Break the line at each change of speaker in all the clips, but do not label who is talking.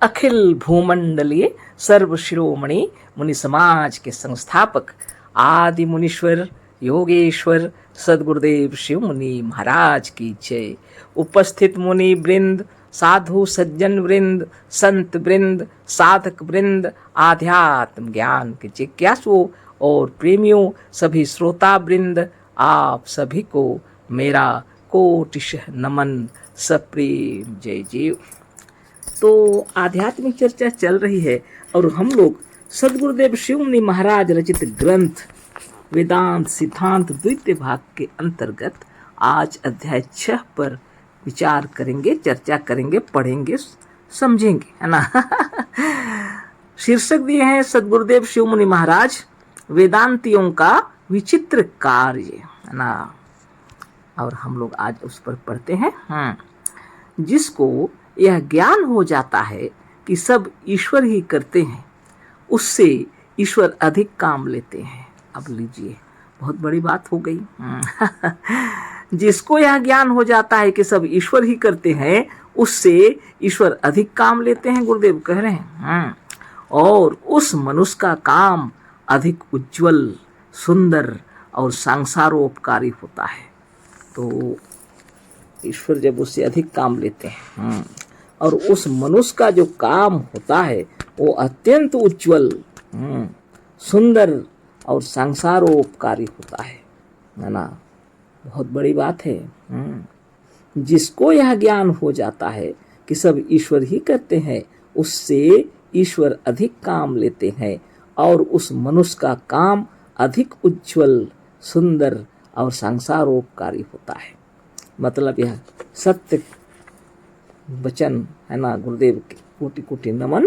अखिल भूमंडलीय सर्व शिरोमणि मुनि समाज के संस्थापक आदि मुनीश्वर योगेश्वर सदगुरुदेव शिव मुनि महाराज की जय। उपस्थित मुनि वृंद, साधु सज्जन वृंद, संत वृंद, साधक वृंद, आध्यात्म ज्ञान के जिज्ञासुओं और प्रेमियों, सभी श्रोता वृंद, आप सभी को मेरा कोटिशः नमन, सप्रेम जय जय। तो आध्यात्मिक चर्चा चल रही है और हम लोग सदगुरुदेव शिव मुनि महाराज रचित ग्रंथ वेदांत सिद्धांत द्वितीय भाग के अंतर्गत आज अध्याय 6 पर विचार करेंगे, चर्चा करेंगे, पढ़ेंगे, समझेंगे, है ना। शीर्षक दिए हैं सदगुरुदेव शिव मुनि महाराज वेदांतियों का विचित्र कार्य, है ना। और हम लोग आज उस पर पढ़ते हैं। जिसको यह ज्ञान हो जाता है कि सब ईश्वर ही करते हैं, उससे ईश्वर अधिक काम लेते हैं। अब लीजिए, बहुत बड़ी बात हो गई। जिसको यह ज्ञान हो जाता है कि सब ईश्वर ही करते हैं, उससे ईश्वर अधिक काम लेते हैं, गुरुदेव कह रहे हैं। और उस मनुष्य का काम अधिक उज्जवल, सुंदर और संसारोपकारी होता है। तो ईश्वर जब उससे अधिक काम लेते हैं और उस मनुष्य का जो काम होता है वो अत्यंत उज्जवल, सुंदर और संसारोपकारी होता है ना। बहुत बड़ी बात है। जिसको यह ज्ञान हो जाता है कि सब ईश्वर ही करते हैं, उससे ईश्वर अधिक काम लेते हैं और उस मनुष्य का काम अधिक उज्जवल, सुंदर और संसारोपकारी होता है। मतलब यह सत्य वचन है ना, गुरुदेव के कोटि कोटि नमन।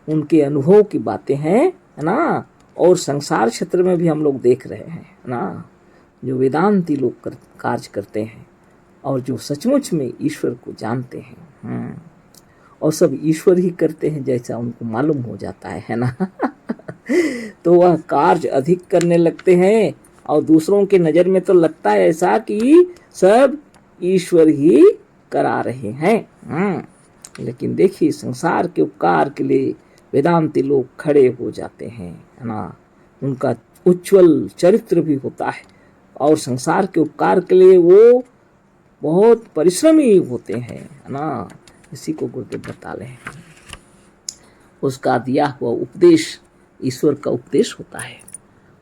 उनके अनुभव की बातें हैं, है ना। और संसार क्षेत्र में भी हम लोग देख रहे हैं, है ना, जो वेदांती लोग कार्य करते हैं और जो सचमुच में ईश्वर को जानते हैं, और सब ईश्वर ही करते हैं जैसा उनको मालूम हो जाता है ना। तो वह कार्य अधिक करने लगते हैं और दूसरों के नज़र में तो लगता है ऐसा कि सब ईश्वर ही करा रहे हैं। लेकिन देखिए, संसार के उपकार के लिए वेदांती लोग खड़े हो जाते हैं, है ना। उनका उज्जवल चरित्र भी होता है और संसार के उपकार के लिए वो बहुत परिश्रमी होते हैं, है ना। इसी को गुरुदेव बता रहे हैं। उसका दिया हुआ उपदेश ईश्वर का उपदेश होता है।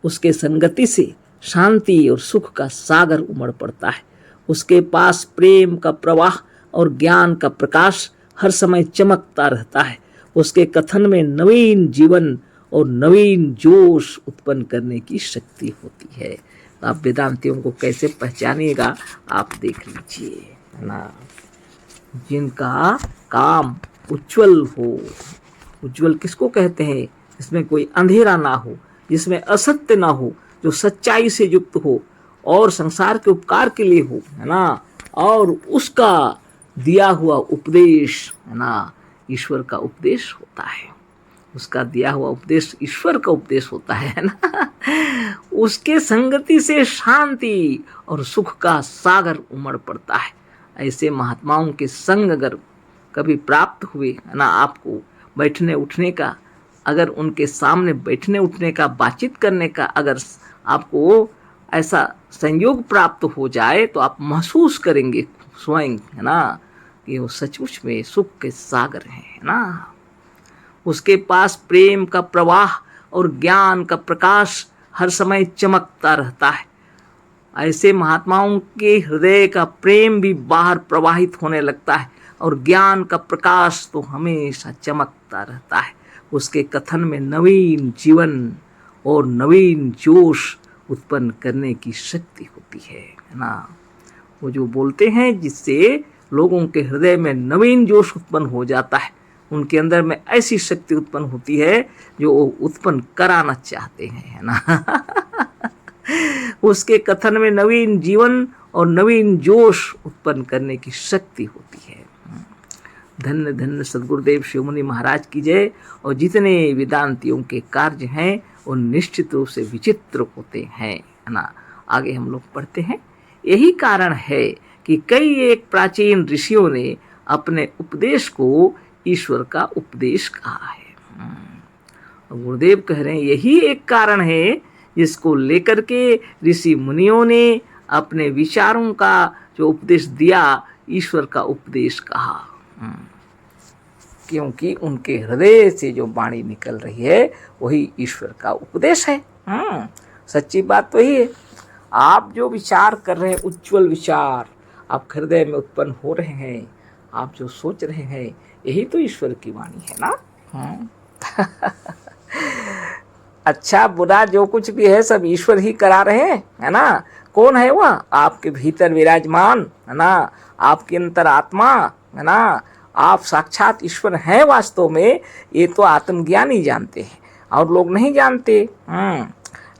उसके संगति से शांति और सुख का सागर उमड़ पड़ता है। उसके पास प्रेम का प्रवाह और ज्ञान का प्रकाश हर समय चमकता रहता है। उसके कथन में नवीन जीवन और नवीन जोश उत्पन्न करने की शक्ति होती है। तो आप वेदांतियों को कैसे पहचानिएगा, आप देख लीजिए, है ना। जिनका काम उज्जवल हो, उज्जवल किसको कहते हैं? जिसमें कोई अंधेरा ना हो, जिसमें असत्य ना हो, जो सच्चाई से युक्त हो और संसार के उपकार के लिए हो, है ना। और उसका दिया हुआ उपदेश, है ना, ईश्वर का उपदेश होता है। उसका दिया हुआ उपदेश ईश्वर का उपदेश होता है ना। उसके संगति से शांति और सुख का सागर उमड़ पड़ता है। ऐसे महात्माओं के संग अगर कभी प्राप्त हुए, है ना, आपको बैठने उठने का, अगर उनके सामने बैठने उठने का, बातचीत करने का अगर आपको ऐसा संयोग प्राप्त हो जाए तो आप महसूस करेंगे स्वयं, है ना, कि वो सचमुच में सुख के सागर हैं, है ना। उसके पास प्रेम का प्रवाह और ज्ञान का प्रकाश हर समय चमकता रहता है। ऐसे महात्माओं के हृदय का प्रेम भी बाहर प्रवाहित होने लगता है और ज्ञान का प्रकाश तो हमेशा चमकता रहता है। उसके कथन में नवीन जीवन और नवीन जोश उत्पन्न करने की शक्ति होती है ना। वो जो बोलते हैं जिससे लोगों के हृदय में नवीन जोश उत्पन्न हो जाता है, उनके अंदर में ऐसी शक्ति उत्पन्न होती है जो वो उत्पन्न कराना चाहते हैं, है ना। उसके कथन में नवीन जीवन और नवीन जोश उत्पन्न करने की शक्ति होती है। धन्य धन्य सदगुरुदेव शिव मुनि महाराज की जय। और जितने वेदांतियों के कार्य हैं वो निश्चित रूप से विचित्र होते हैं, है ना। आगे हम लोग पढ़ते हैं। यही कारण है कि कई एक प्राचीन ऋषियों ने अपने उपदेश को ईश्वर का उपदेश कहा है। गुरुदेव कह रहे हैं यही एक कारण है जिसको लेकर के ऋषि मुनियों ने अपने विचारों का जो उपदेश दिया ईश्वर का उपदेश कहा, क्योंकि उनके हृदय से जो वाणी निकल रही है वही ईश्वर का उपदेश है। सच्ची बात तो यही है। आप जो विचार कर रहे हैं, उज्जवल विचार आप हृदय में उत्पन्न हो रहे हैं, आप जो सोच रहे हैं, यही तो ईश्वर की वाणी है ना। अच्छा बुरा जो कुछ भी है सब ईश्वर ही करा रहे हैं, है ना। कौन है वह? आपके भीतर विराजमान, है ना, आपकी अंतरात्मा, है ना। आप साक्षात ईश्वर हैं वास्तव में। ये तो आत्मज्ञानी जानते हैं और लोग नहीं जानते।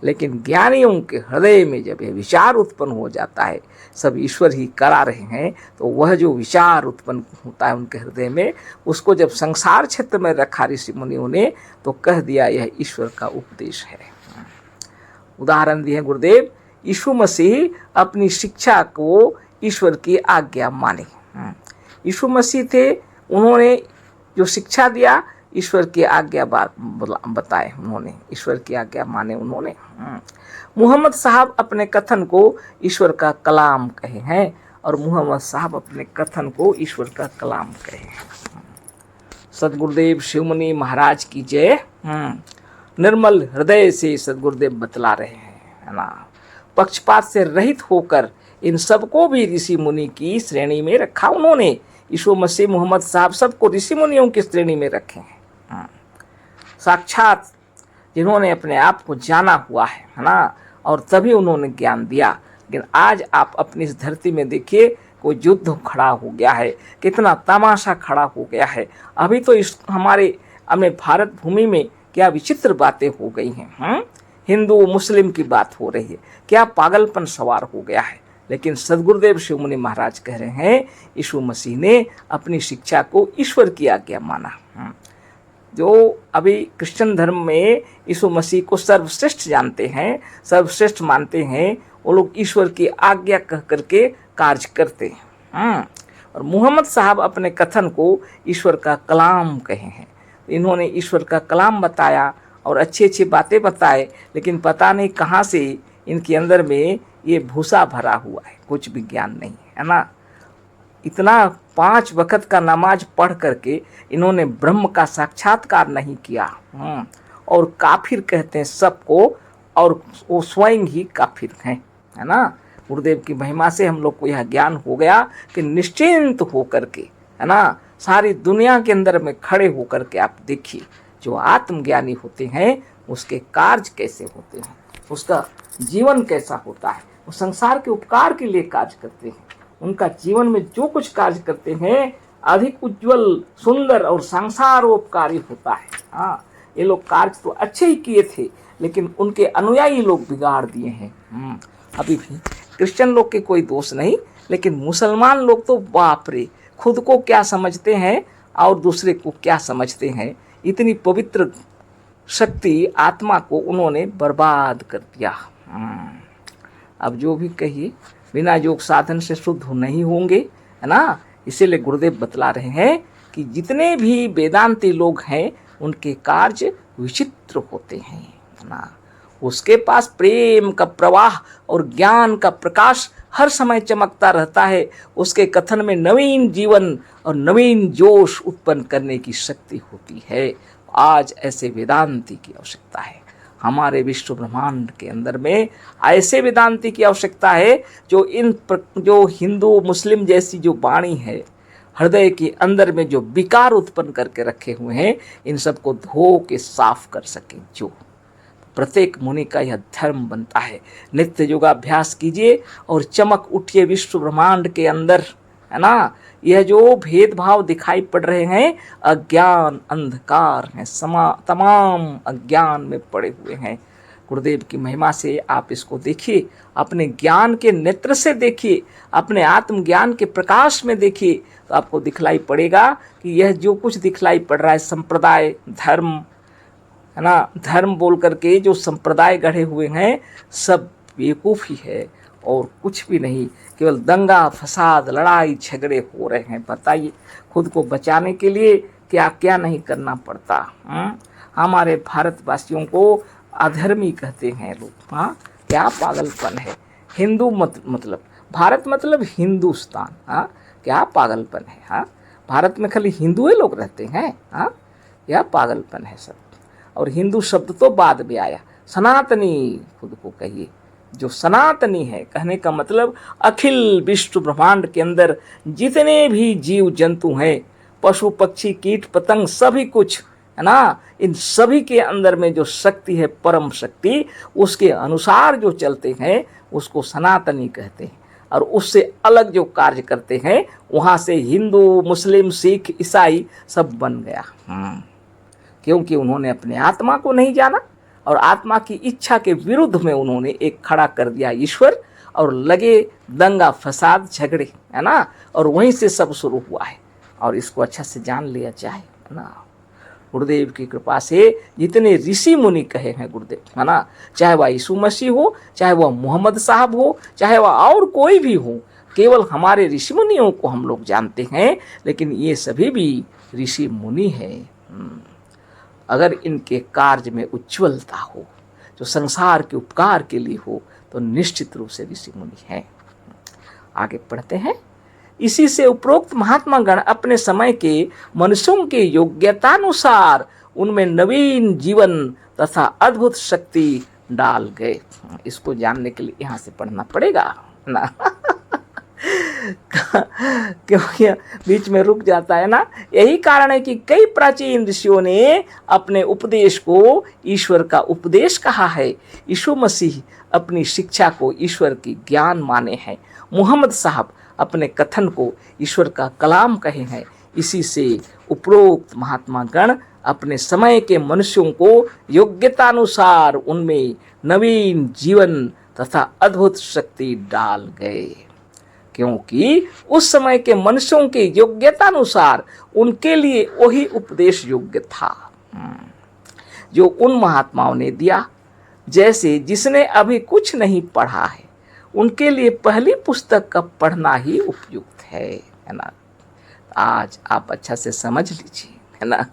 लेकिन ज्ञानियों के हृदय में जब ये विचार उत्पन्न हो जाता है सब ईश्वर ही करा रहे हैं, तो वह जो विचार उत्पन्न होता है उनके हृदय में, उसको जब संसार क्षेत्र में रखा ऋषि मुनियों ने तो कह दिया यह ईश्वर का उपदेश है। उदाहरण दिए गुरुदेव, यीशु मसीह अपनी शिक्षा को ईश्वर की आज्ञा माने। यीशु मसीह थे, उन्होंने जो शिक्षा दिया ईश्वर की आज्ञा बताए, उन्होंने ईश्वर की आज्ञा माने उन्होंने। मुहम्मद साहब अपने कथन को ईश्वर का कलाम कहे हैं और मुहम्मद साहब अपने कथन को ईश्वर का कलाम कहे हैं। सदगुरुदेव शिवमुनि महाराज की जय। निर्मल हृदय से सदगुरुदेव बतला रहे हैं, है ना। पक्षपात से रहित होकर इन सबको भी ऋषि मुनि की श्रेणी में रखा उन्होंने। यीशु मसीह मुहम्मद साहब सबको ऋषि मुनियों की श्रेणी में रखे हैं। साक्षात जिन्होंने अपने आप को जाना हुआ है ना, और तभी उन्होंने ज्ञान दिया। लेकिन आज आप अपनी इस धरती में देखिए, कोई युद्ध खड़ा हो गया है, कितना तमाशा खड़ा हो गया है। अभी तो इस हमारे भारत भूमि में क्या विचित्र बातें हो गई हैं। हिंदू मुस्लिम की बात हो रही है, क्या पागलपन सवार हो गया है। लेकिन सदगुरुदेव शिवमुनि महाराज कह रहे हैं यीशु मसीह ने अपनी शिक्षा को ईश्वर की आज्ञा माना। जो अभी क्रिश्चियन धर्म में यीशु मसीह को सर्वश्रेष्ठ जानते हैं, सर्वश्रेष्ठ मानते हैं, वो लोग ईश्वर की आज्ञा कह करके कार्य करते हैं। और मुहम्मद साहब अपने कथन को ईश्वर का कलाम कहे हैं। इन्होंने ईश्वर का कलाम बताया और अच्छी अच्छी बातें बताए, लेकिन पता नहीं कहाँ से इनके अंदर में ये भूसा भरा हुआ है, कुछ भी ज्ञान नहीं है ना। इतना 5 वक्त का नमाज पढ़ करके इन्होंने ब्रह्म का साक्षात्कार नहीं किया। और काफिर कहते हैं सबको, और वो स्वयं ही काफिर हैं, है ना। गुरुदेव की महिमा से हम लोग को यह ज्ञान हो गया कि निश्चिंत होकर के, है ना, सारी दुनिया के अंदर में खड़े होकर के आप देखिए, जो आत्मज्ञानी होते हैं उसके कार्य कैसे होते हैं, उसका जीवन कैसा होता है। वो संसार के उपकार के लिए कार्य करते हैं। उनका जीवन में जो कुछ कार्य करते हैं अधिक उज्जवल, सुंदर और संसारोपकारी होता है। ये लोग कार्य तो अच्छे ही किए थे, लेकिन उनके अनुयायी लोग बिगाड़ दिए हैं। अभी भी क्रिश्चियन लोग के कोई दोष नहीं, लेकिन मुसलमान लोग तो बाप रे, खुद को क्या समझते हैं और दूसरे को क्या समझते हैं। इतनी पवित्र शक्ति आत्मा को उन्होंने बर्बाद कर दिया। अब जो भी कहिए, बिना योग साधन से शुद्ध नहीं होंगे, है ना। इसीलिए गुरुदेव बतला रहे हैं कि जितने भी वेदांती लोग हैं उनके कार्य विचित्र होते हैं, है ना। उसके पास प्रेम का प्रवाह और ज्ञान का प्रकाश हर समय चमकता रहता है। उसके कथन में नवीन जीवन और नवीन जोश उत्पन्न करने की शक्ति होती है। आज ऐसे वेदांती की आवश्यकता है। हमारे विश्व ब्रह्मांड के अंदर में ऐसे वेदांती की आवश्यकता है जो हिंदू मुस्लिम जैसी जो वाणी है, हृदय के अंदर में जो विकार उत्पन्न करके रखे हुए हैं, इन सबको धो के साफ कर सके। जो प्रत्येक मुनि का यह धर्म बनता है। नित्य योगाभ्यास कीजिए और चमक उठिए विश्व ब्रह्मांड के अंदर, है ना। यह जो भेदभाव दिखाई पड़ रहे हैं, अज्ञान अंधकार है, तमाम अज्ञान में पड़े हुए हैं। गुरुदेव की महिमा से आप इसको देखिए, अपने ज्ञान के नेत्र से देखिए, अपने आत्मज्ञान के प्रकाश में देखिए, तो आपको दिखलाई पड़ेगा कि यह जो कुछ दिखलाई पड़ रहा है संप्रदाय धर्म, है ना, धर्म बोल करके जो संप्रदाय गढ़े हुए हैं सब बेवकूफ़ी है और कुछ भी नहीं। केवल दंगा फसाद लड़ाई झगड़े हो रहे हैं। बताइए, खुद को बचाने के लिए क्या क्या नहीं करना पड़ता। हमारे भारतवासियों को अधर्मी कहते हैं लोग। हाँ, क्या पागलपन है। हिंदू मतलब भारत मतलब हिंदुस्तान। हाँ, क्या पागलपन है। हाँ, भारत में खाली हिंदू लोग रहते हैं। हाँ, यह पागलपन है सब। और हिंदू शब्द तो बाद में आया, सनातनी खुद को कहिए। जो सनातनी है कहने का मतलब अखिल विश्व ब्रह्मांड के अंदर जितने भी जीव जंतु हैं, पशु पक्षी कीट पतंग सभी कुछ है ना, इन सभी के अंदर में जो शक्ति है, परम शक्ति, उसके अनुसार जो चलते हैं उसको सनातनी कहते हैं। और उससे अलग जो कार्य करते हैं वहाँ से हिंदू मुस्लिम सिख ईसाई सब बन गया। क्योंकि उन्होंने अपने आत्मा को नहीं जाना और आत्मा की इच्छा के विरुद्ध में उन्होंने एक खड़ा कर दिया ईश्वर, और लगे दंगा फसाद झगड़े, है ना। और वहीं से सब शुरू हुआ है और इसको अच्छा से जान लिया जाए, है ना। गुरुदेव की कृपा से जितने ऋषि मुनि कहे हैं गुरुदेव, है ना, चाहे वह यीशु मसीह हो, चाहे वह मोहम्मद साहब हो, चाहे वह और कोई भी हो, केवल हमारे ऋषि मुनियों को हम लोग जानते हैं, लेकिन ये सभी भी ऋषि मुनि हैं। अगर इनके कार्य में उज्ज्वलता हो, जो संसार के उपकार के लिए हो, तो निश्चित रूप से ऋषि मुनि हैं। आगे पढ़ते हैं। इसी से उपरोक्त महात्मा गण अपने समय के मनुष्यों के योग्यतानुसार उनमें नवीन जीवन तथा अद्भुत शक्ति डाल गए। इसको जानने के लिए यहाँ से पढ़ना पड़ेगा ना क्योंकि बीच में रुक जाता है ना। यही कारण है कि कई प्राचीन ऋषियों ने अपने उपदेश को ईश्वर का उपदेश कहा है। यीशु मसीह अपनी शिक्षा को ईश्वर की ज्ञान माने हैं। मोहम्मद साहब अपने कथन को ईश्वर का कलाम कहे हैं। इसी से उपरोक्त महात्मा गण अपने समय के मनुष्यों को योग्यतानुसार उनमें नवीन जीवन तथा अद्भुत शक्ति डाल गए। क्योंकि उस समय के मनुष्यों के योग्यतानुसार उनके लिए वही उपदेश योग्य था जो उन महात्माओं ने दिया। जैसे जिसने अभी कुछ नहीं पढ़ा है उनके लिए पहली पुस्तक का पढ़ना ही उपयुक्त है ना। आज आप अच्छा से समझ लीजिए, है ना।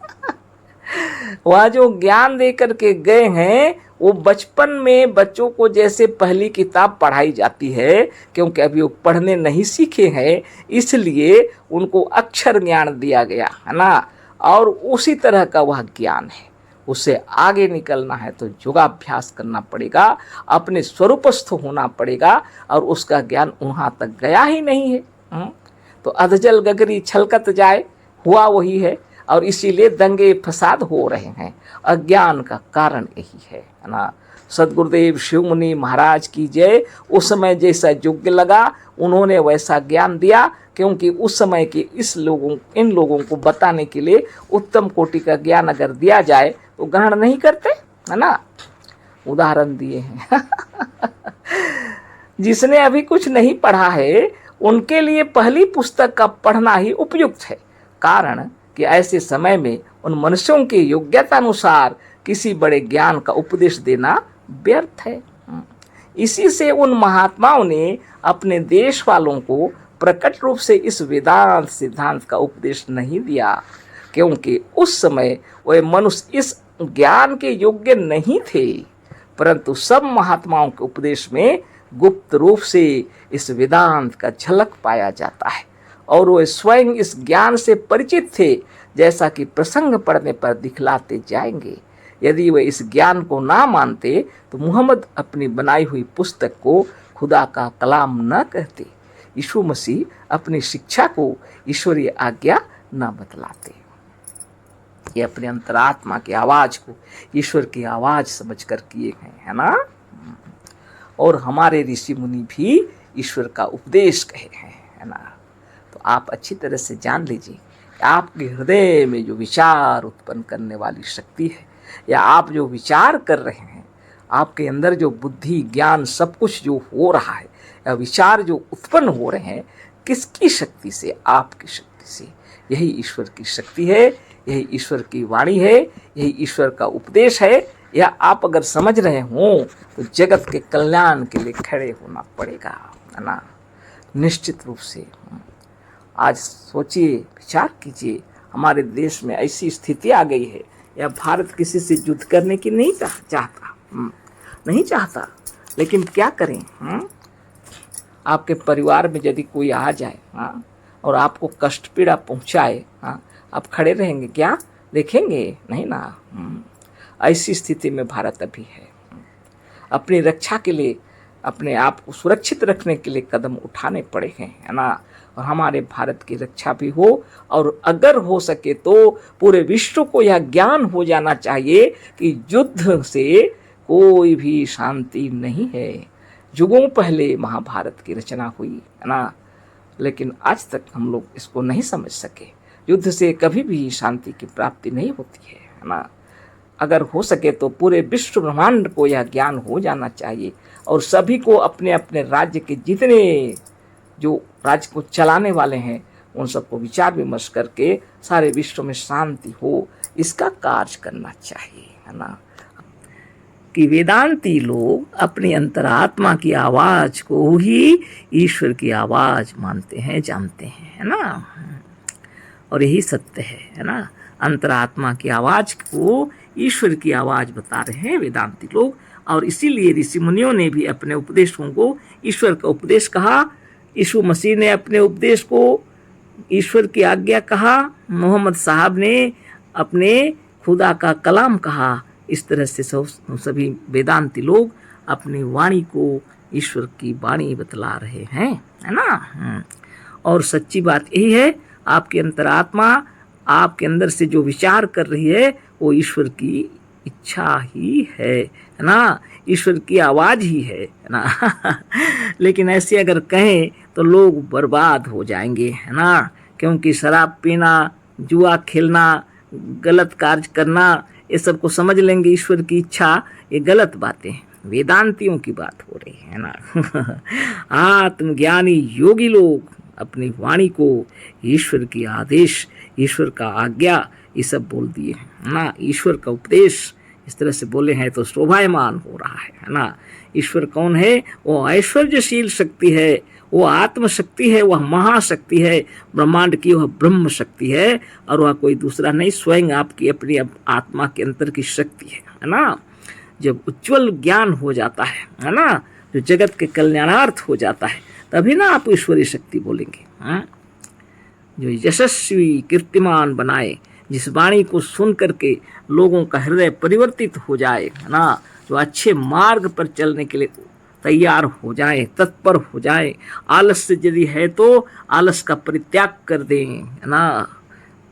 वह जो ज्ञान दे करके गए हैं वो बचपन में बच्चों को जैसे पहली किताब पढ़ाई जाती है, क्योंकि अभी वो पढ़ने नहीं सीखे हैं, इसलिए उनको अक्षर ज्ञान दिया गया, है ना। और उसी तरह का वह ज्ञान है। उससे आगे निकलना है तो योगाभ्यास करना पड़ेगा, अपने स्वरूपस्थ होना पड़ेगा, और उसका ज्ञान वहाँ तक गया ही नहीं है। तो अधजल गगरी छलकत जाए, हुआ वही है। और इसीलिए दंगे फसाद हो रहे हैं। अज्ञान का कारण यही है ना। सदगुरुदेव शिव मुनि महाराज की जय। उस समय जैसा योग्य लगा उन्होंने वैसा ज्ञान दिया, क्योंकि उस समय के इन लोगों को बताने के लिए उत्तम कोटि का ज्ञान अगर दिया जाए तो ग्रहण नहीं करते, है ना। उदाहरण दिए हैं जिसने अभी कुछ नहीं पढ़ा है उनके लिए पहली पुस्तक का पढ़ना ही उपयुक्त है। कारण कि ऐसे समय में उन मनुष्यों की योग्यता अनुसार किसी बड़े ज्ञान का उपदेश देना व्यर्थ है। इसी से उन महात्माओं ने अपने देश वालों को प्रकट रूप से इस वेदांत सिद्धांत का उपदेश नहीं दिया, क्योंकि उस समय वे मनुष्य इस ज्ञान के योग्य नहीं थे। परंतु सब महात्माओं के उपदेश में गुप्त रूप से इस वेदांत का झलक पाया जाता है, और वे स्वयं इस ज्ञान से परिचित थे, जैसा कि प्रसंग पढ़ने पर दिखलाते जाएंगे। यदि वे इस ज्ञान को ना मानते तो मुहम्मद अपनी बनाई हुई पुस्तक को खुदा का कलाम न कहते, यीशु मसीह अपनी शिक्षा को ईश्वरीय आज्ञा न बतलाते। ये अपने अंतरात्मा की आवाज को ईश्वर की आवाज समझकर किए हैं, है ना। और हमारे ऋषि मुनि भी ईश्वर का उपदेश कहे हैं, है ना। तो आप अच्छी तरह से जान लीजिए, आपके हृदय में जो विचार उत्पन्न करने वाली शक्ति है, या आप जो विचार कर रहे हैं, आपके अंदर जो बुद्धि ज्ञान सब कुछ जो हो रहा है, या विचार जो उत्पन्न हो रहे हैं, किसकी शक्ति से? आपकी शक्ति से। यही ईश्वर की शक्ति है, यही ईश्वर की वाणी है, यही ईश्वर का उपदेश है। या आप अगर समझ रहे हों तो जगत के कल्याण के लिए खड़े होना पड़ेगा, है ना। निश्चित रूप से आज सोचिए, विचार कीजिए, हमारे देश में ऐसी स्थिति आ गई है, या भारत किसी से युद्ध करने की नहीं चाहता, नहीं चाहता, लेकिन क्या करें। आपके परिवार में यदि कोई आ जाए और आपको कष्ट पीड़ा पहुंचाए, आप खड़े रहेंगे क्या? देखेंगे नहीं ना। ऐसी स्थिति में भारत अभी है। अपनी रक्षा के लिए, अपने आप को सुरक्षित रखने के लिए कदम उठाने पड़े हैं, है ना। और हमारे भारत की रक्षा भी हो, और अगर हो सके तो पूरे विश्व को यह ज्ञान हो जाना चाहिए कि युद्ध से कोई भी शांति नहीं है। युगों पहले महाभारत की रचना हुई, है ना, लेकिन आज तक हम लोग इसको नहीं समझ सके। युद्ध से कभी भी शांति की प्राप्ति नहीं होती है ना। अगर हो सके तो पूरे विश्व ब्रह्मांड को यह ज्ञान हो जाना चाहिए, और सभी को अपने अपने राज्य के जितने जो राज्य को चलाने वाले हैं उन सबको विचार विमर्श करके सारे विश्व में शांति हो, इसका कार्य करना चाहिए, है ना। कि वेदांती लोग अपनी अंतरात्मा की आवाज को ही ईश्वर की आवाज मानते हैं, जानते हैं, है ना। और यही सत्य है ना। अंतरात्मा की आवाज को ईश्वर की आवाज बता रहे हैं वेदांती लोग, और इसीलिए ऋषि मुनियों ने भी अपने उपदेशों को ईश्वर का उपदेश कहा। यीशु मसीह ने अपने उपदेश को ईश्वर की आज्ञा कहा। मोहम्मद साहब ने अपने खुदा का कलाम कहा। इस तरह से सभी वेदांती लोग अपनी वाणी को ईश्वर की वाणी बतला रहे हैं, है ना। और सच्ची बात यही है, आपकी अंतरात्मा आपके अंदर से जो विचार कर रही है वो ईश्वर की इच्छा ही है ना, ईश्वर की आवाज ही है ना। लेकिन ऐसे अगर कहें तो लोग बर्बाद हो जाएंगे, है ना, क्योंकि शराब पीना, जुआ खेलना, गलत कार्य करना, ये सब को समझ लेंगे ईश्वर की इच्छा। ये गलत बातें हैं, वेदांतियों की बात हो रही है ना। आत्मज्ञानी योगी लोग अपनी वाणी को ईश्वर की आदेश, ईश्वर का आज्ञा, ये सब बोल दिए हैं ना। ईश्वर का उपदेश इस तरह से बोले हैं तो शोभायमान हो रहा है ना। ईश्वर कौन है? वो ऐश्वर्यशील शक्ति है, वो आत्मशक्ति है, वह महाशक्ति है, ब्रह्मांड की वह ब्रह्म शक्ति है, और वह कोई दूसरा नहीं, स्वयं आपकी अपनी आत्मा के अंतर की शक्ति है ना। जब उज्जवल ज्ञान हो जाता है ना, जो जगत के कल्याणार्थ हो जाता है, तभी ना आप ईश्वरीय शक्ति बोलेंगे। जो यशस्वी कीर्तिमान बनाए, जिस वाणी को सुन करके लोगों का हृदय परिवर्तित हो जाए, है ना, जो अच्छे मार्ग पर चलने के लिए तैयार हो जाए, तत्पर हो जाए। आलस्य यदि है तो आलस का परित्याग कर दें, है ना।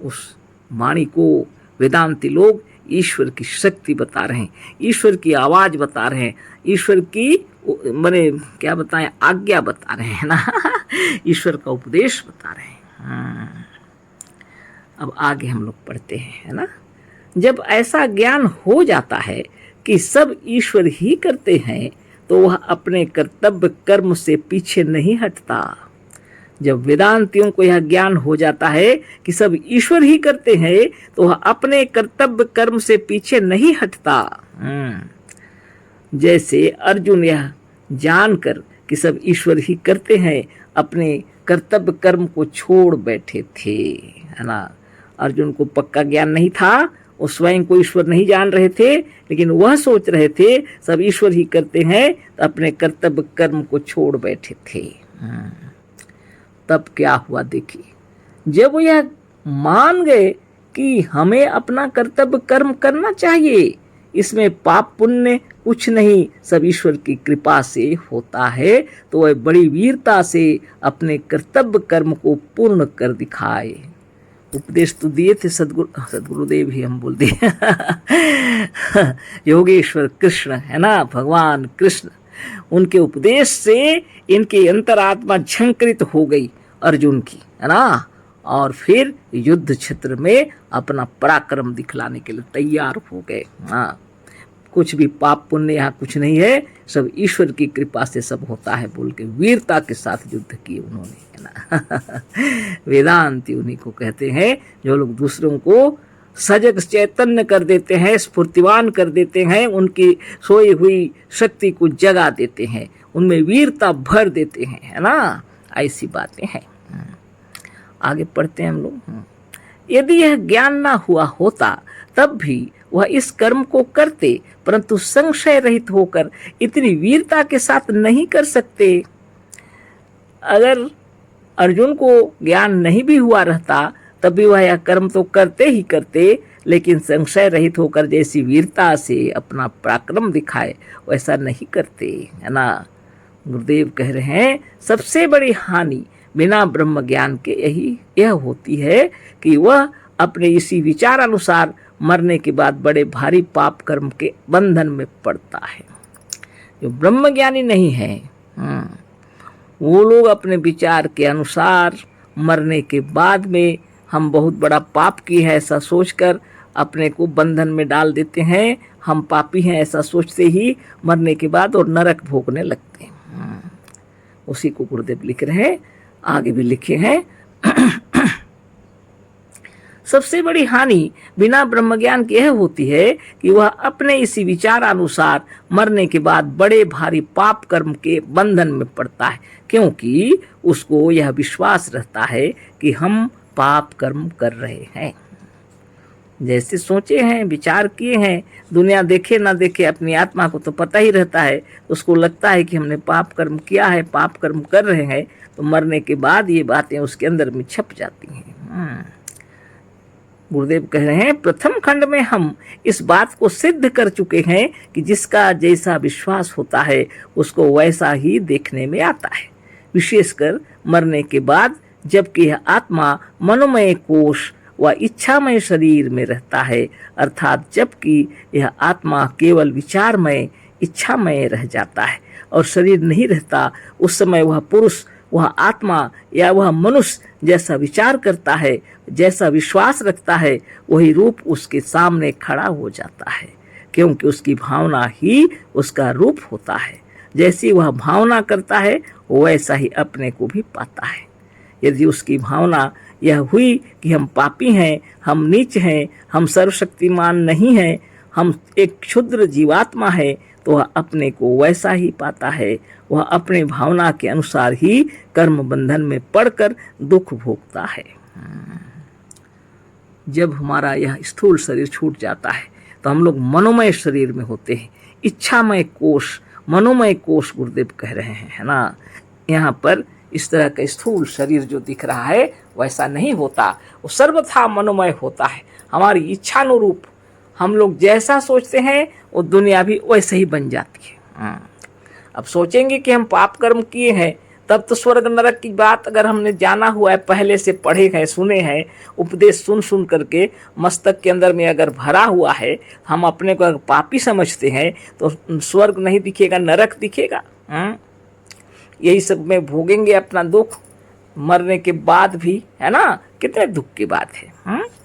उस वाणी को वेदांती लोग ईश्वर की शक्ति बता रहे हैं, ईश्वर की आवाज बता रहे हैं, ईश्वर की माने क्या बताएं, आज्ञा बता रहे हैं ना। ईश्वर का उपदेश बता रहे हैं। अब आगे हम लोग पढ़ते हैं, है ना। जब ऐसा ज्ञान हो जाता है कि सब ईश्वर ही करते हैं, तो वह अपने कर्तव्य कर्म से पीछे नहीं हटता। जब वेदांतियों को यह ज्ञान हो जाता है कि सब ईश्वर ही करते हैं, तो वह अपने कर्तव्य कर्म से पीछे नहीं हटता। जैसे अर्जुन यह जानकर कि सब ईश्वर ही करते हैं, अपने कर्तव्य कर्म को छोड़ बैठे थे, है ना। अर्जुन को पक्का ज्ञान नहीं था, वो स्वयं को ईश्वर नहीं जान रहे थे, लेकिन वह सोच रहे थे सब ईश्वर ही करते हैं, तो अपने कर्तव्य कर्म को छोड़ बैठे थे। तब क्या हुआ देखिए, जब वो यह मान गए कि हमें अपना कर्तव्य कर्म करना चाहिए, इसमें पाप पुण्य कुछ नहीं, सब ईश्वर की कृपा से होता है, तो वह बड़ी वीरता से अपने कर्तव्य कर्म को पूर्ण कर दिखाए। उपदेश तो दिए थे सदगुरुदेव ही, हम बोल दिए। योगेश्वर कृष्ण, है ना, भगवान कृष्ण, उनके उपदेश से इनकी अंतरात्मा झंकृत हो गई अर्जुन की, है ना। और फिर युद्ध क्षेत्र में अपना पराक्रम दिखलाने के लिए तैयार हो गए। हाँ, कुछ भी पाप पुण्य यहाँ कुछ नहीं है, सब ईश्वर की कृपा से सब होता है बोल के वीरता के साथ युद्ध किए उन्होंने, है ना। वेदांती उन्हीं को कहते हैं जो लोग दूसरों को सजग चैतन्य कर देते हैं, स्फूर्तिवान कर देते हैं, उनकी सोई हुई शक्ति को जगा देते हैं, उनमें वीरता भर देते हैं, है ना। ऐसी बातें हैं। आगे पढ़ते हैं हम लोग। यदि यह ज्ञान ना हुआ होता तब भी वह इस कर्म को करते, परंतु संशय रहित होकर इतनी वीरता के साथ नहीं कर सकते। अगर अर्जुन को ज्ञान नहीं भी हुआ रहता तब भी वह यह कर्म तो करते ही करते, लेकिन संशय रहित होकर जैसी वीरता से अपना पराक्रम दिखाए वैसा नहीं करते, है ना। गुरुदेव कह रहे हैं सबसे बड़ी हानि बिना ब्रह्म ज्ञान के यह होती है कि वह अपने इसी विचार अनुसार मरने के बाद बड़े भारी पाप कर्म के बंधन में पड़ता है। जो ब्रह्म ज्ञानी नहीं है वो लोग अपने विचार के अनुसार मरने के बाद में हम बहुत बड़ा पाप किया है ऐसा सोचकर अपने को बंधन में डाल देते हैं। हम पापी हैं ऐसा सोचते ही मरने के बाद और नरक भोगने लगते हैं। उसी को गुरुदेव लिख रहे हैं, आगे भी लिखे हैं सबसे बड़ी हानि बिना ब्रह्म ज्ञान के यह होती है कि वह अपने इसी विचार अनुसार मरने के बाद बड़े भारी पाप कर्म के बंधन में पड़ता है, क्योंकि उसको यह विश्वास रहता है कि हम पाप कर्म कर रहे हैं। जैसे सोचे हैं, विचार किए हैं, दुनिया देखे ना देखे अपनी आत्मा को तो पता ही रहता है, उसको लगता है कि हमने पाप कर्म किया है, पाप कर्म कर रहे हैं, तो मरने के बाद ये बातें उसके अंदर में छप जाती हैं। गुरुदेव कह रहे हैं प्रथम खंड में हम इस बात को सिद्ध कर चुके हैं कि जिसका जैसा विश्वास होता है उसको वैसा ही देखने में आता है, विशेषकर मरने के बाद, जबकि यह आत्मा मनोमय कोश व इच्छामय शरीर में रहता है, अर्थात जबकि यह आत्मा केवल विचारमय इच्छामय रह जाता है और शरीर नहीं रहता, उस समय वह पुरुष, वह आत्मा या वह मनुष्य जैसा विचार करता है, जैसा विश्वास रखता है, वही रूप उसके सामने खड़ा हो जाता है, क्योंकि उसकी भावना ही उसका रूप होता है। जैसी वह भावना करता है वैसा ही अपने को भी पाता है। यदि उसकी भावना यह हुई कि हम पापी हैं, हम नीच हैं, हम सर्वशक्तिमान नहीं हैं, हम एक क्षुद्र जीवात्मा है, तो वह अपने को वैसा ही पाता है। वह अपने भावना के अनुसार ही कर्म बंधन में पड़कर दुख भोगता है। जब हमारा यह स्थूल शरीर छूट जाता है तो हम लोग मनोमय शरीर में होते हैं, इच्छामय कोश, मनोमय कोश गुरुदेव कह रहे हैं, है ना। यहाँ पर इस तरह का स्थूल शरीर जो दिख रहा है वैसा नहीं होता, वो सर्वथा मनोमय होता है। हमारी इच्छानुरूप हम लोग जैसा सोचते हैं वो दुनिया भी वैसे ही बन जाती है। अब सोचेंगे कि हम पाप कर्म किए हैं, तब तो स्वर्ग नरक की बात अगर हमने जाना हुआ है, पहले से पढ़े हैं, सुने हैं, उपदेश सुन सुन करके मस्तक के अंदर में अगर भरा हुआ है, हम अपने को अगर पापी समझते हैं तो स्वर्ग नहीं दिखेगा, नरक दिखेगा। यही सब में भोगेंगे अपना दुख मरने के बाद भी, है ना। कितने दुख की बात है।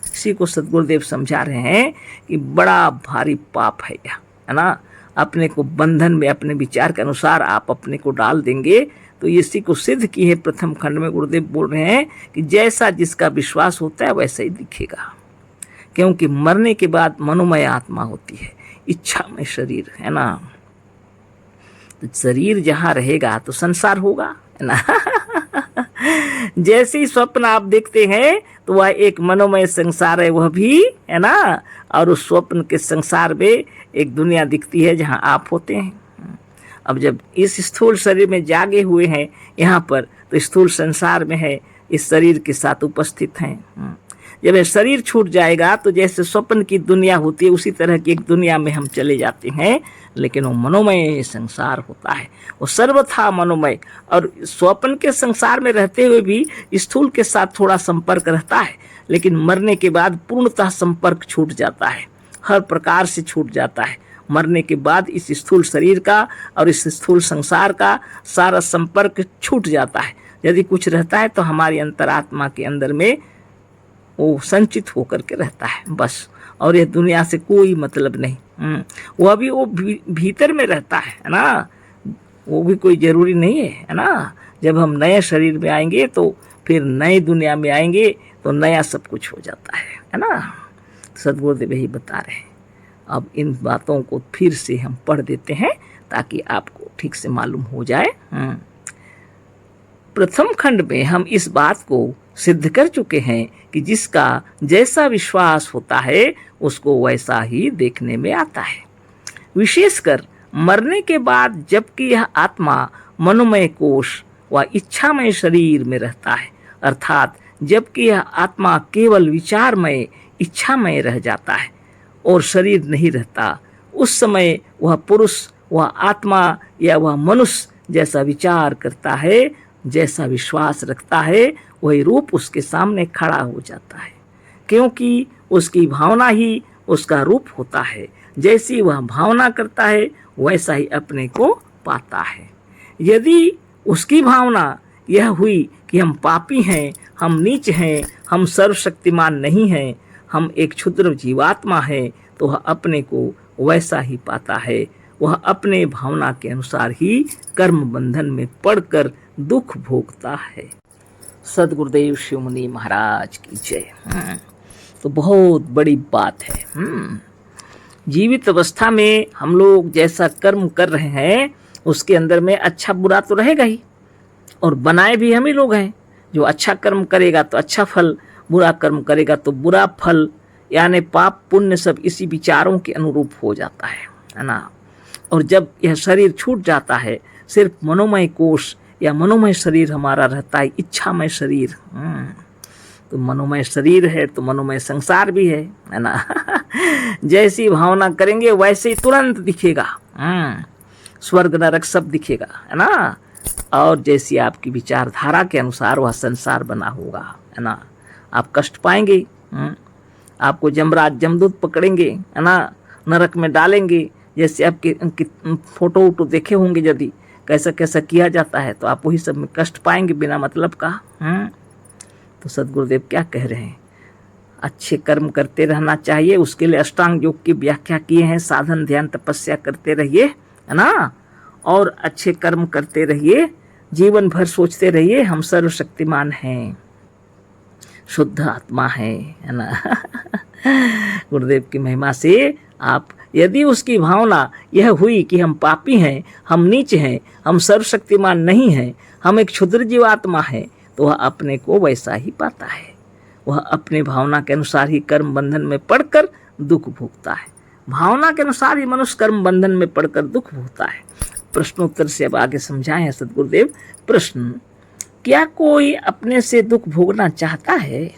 इसी को सद्गुरुदेव समझा रहे हैं कि बड़ा भारी पाप है यह, है ना। अपने को बंधन में अपने विचार के अनुसार आप अपने को डाल देंगे तो इसी को सिद्ध की है प्रथम खंड में। गुरुदेव बोल रहे हैं कि जैसा जिसका विश्वास होता है वैसा ही दिखेगा, क्योंकि मरने के बाद मनोमय आत्मा होती है, इच्छा में शरीर, है ना। तो शरीर जहाँ रहेगा तो संसार होगा, है ना। जैसे ही स्वप्न आप देखते हैं तो वह एक मनोमय संसार है, वह भी, है ना। और उस स्वप्न के संसार में एक दुनिया दिखती है जहाँ आप होते हैं। अब जब इस स्थूल शरीर में जागे हुए हैं यहाँ पर, तो स्थूल संसार में है, इस शरीर के साथ उपस्थित हैं। जब यह शरीर छूट जाएगा तो जैसे स्वप्न की दुनिया होती है उसी तरह की एक दुनिया में हम चले जाते हैं, लेकिन वो मनोमय संसार होता है, वो सर्वथा मनोमय। और स्वप्न के संसार में रहते हुए भी स्थूल के साथ थोड़ा संपर्क रहता है, लेकिन मरने के बाद पूर्णतः संपर्क छूट जाता है, हर प्रकार से छूट जाता है। मरने के बाद इस स्थूल शरीर का और इस स्थूल संसार का सारा संपर्क छूट जाता है। यदि कुछ रहता है तो हमारी अंतरात्मा के अंदर में वो संचित होकर के रहता है बस, और यह दुनिया से कोई मतलब नहीं। वह भी वो भीतर में रहता है ना, वो भी कोई ज़रूरी नहीं है ना। जब हम नए शरीर में आएंगे तो फिर नई दुनिया में आएंगे तो नया सब कुछ हो जाता है ना। सद्गुरुदेव यही बता रहे हैं। अब इन बातों को फिर से हम पढ़ देते हैं ताकि आपको ठीक से मालूम हो जाए। प्रथम खंड में हम इस बात को सिद्ध कर चुके हैं कि जिसका जैसा विश्वास होता है उसको वैसा ही देखने में आता है। विशेषकर मरने के बाद जबकि यह आत्मा मनोमय कोश व इच्छामय शरीर में रहता है, अर्थात जबकि यह आत्मा केवल विचारमय इच्छामय रह जाता है और शरीर नहीं रहता, उस समय वह पुरुष, वह आत्मा या वह मनुष्य जैसा विचार करता है, जैसा विश्वास रखता है, वही रूप उसके सामने खड़ा हो जाता है, क्योंकि उसकी भावना ही उसका रूप होता है। जैसी वह भावना करता है वैसा ही अपने को पाता है। यदि उसकी भावना यह हुई कि हम पापी हैं, हम नीच हैं, हम सर्वशक्तिमान नहीं हैं, हम एक क्षुद्र जीवात्मा हैं, तो वह अपने को वैसा ही पाता है। वह अपने भावना के अनुसार ही कर्म बंधन में पड़कर दुख भोगता है। सदगुरुदेव शिवमुनि महाराज की जय। तो बहुत बड़ी बात है। जीवित अवस्था में हम लोग जैसा कर्म कर रहे हैं उसके अंदर में अच्छा बुरा तो रहेगा ही, और बनाए भी हम ही लोग हैं। जो अच्छा कर्म करेगा तो अच्छा फल, बुरा कर्म करेगा तो बुरा फल, यानी पाप पुण्य सब इसी विचारों के अनुरूप हो जाता है ना। और जब यह शरीर छूट जाता है, सिर्फ मनोमय कोश या मनोमय शरीर हमारा रहता है, इच्छामय शरीर। तो मनोमय शरीर है तो मनोमय संसार भी है ना। जैसी भावना करेंगे वैसे ही तुरंत दिखेगा, स्वर्ग नरक सब दिखेगा, है ना। और जैसी आपकी विचारधारा के अनुसार वह संसार बना होगा, है ना। आप कष्ट पाएंगे, आपको जमराज जमदूत पकड़ेंगे, है ना, नरक में डालेंगे। जैसे आपके फोटो वोटो देखे होंगे, यदि कैसा कैसा किया जाता है तो आप वही सब में कष्ट पाएंगे बिना मतलब का। तो सदगुरुदेव क्या कह रहे हैं? अच्छे कर्म करते रहना चाहिए। उसके लिए अष्टांग योग की व्याख्या किए हैं। साधन ध्यान तपस्या करते रहिए, है ना, और अच्छे कर्म करते रहिए। जीवन भर सोचते रहिए हम सर्वशक्तिमान हैं, शुद्ध आत्मा है ना। गुरुदेव की महिमा से आप, यदि उसकी भावना यह हुई कि हम पापी हैं, हम नीच हैं, हम सर्वशक्तिमान नहीं हैं, हम एक क्षुद्र जीवात्मा हैं, तो वह अपने को वैसा ही पाता है। वह अपने भावना के अनुसार ही कर्म बंधन में पड़कर दुख भोगता है। भावना के अनुसार ही मनुष्य कर्म बंधन में पड़कर दुख भोगता है। प्रश्नोत्तर से अब आगे समझाए हैं सदगुरुदेव। प्रश्न: क्या कोई अपने से दुख भोगना चाहता है?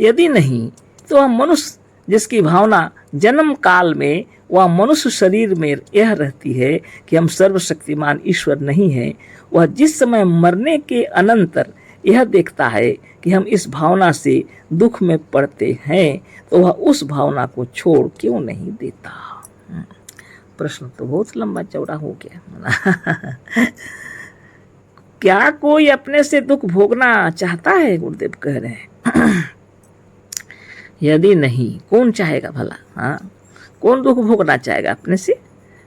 यदि नहीं तो वह मनुष्य जिसकी भावना जन्म काल में वह मनुष्य शरीर में यह रहती है कि हम सर्वशक्तिमान ईश्वर नहीं हैं, वह जिस समय मरने के अनंतर यह देखता है कि हम इस भावना से दुख में पड़ते हैं, तो वह उस भावना को छोड़ क्यों नहीं देता? प्रश्न तो बहुत लंबा चौड़ा हो गया। क्या कोई अपने से दुख भोगना चाहता है? गुरुदेव कह रहे हैं यदि नहीं, कौन चाहेगा भला? कौन दुख भोगना चाहेगा अपने से?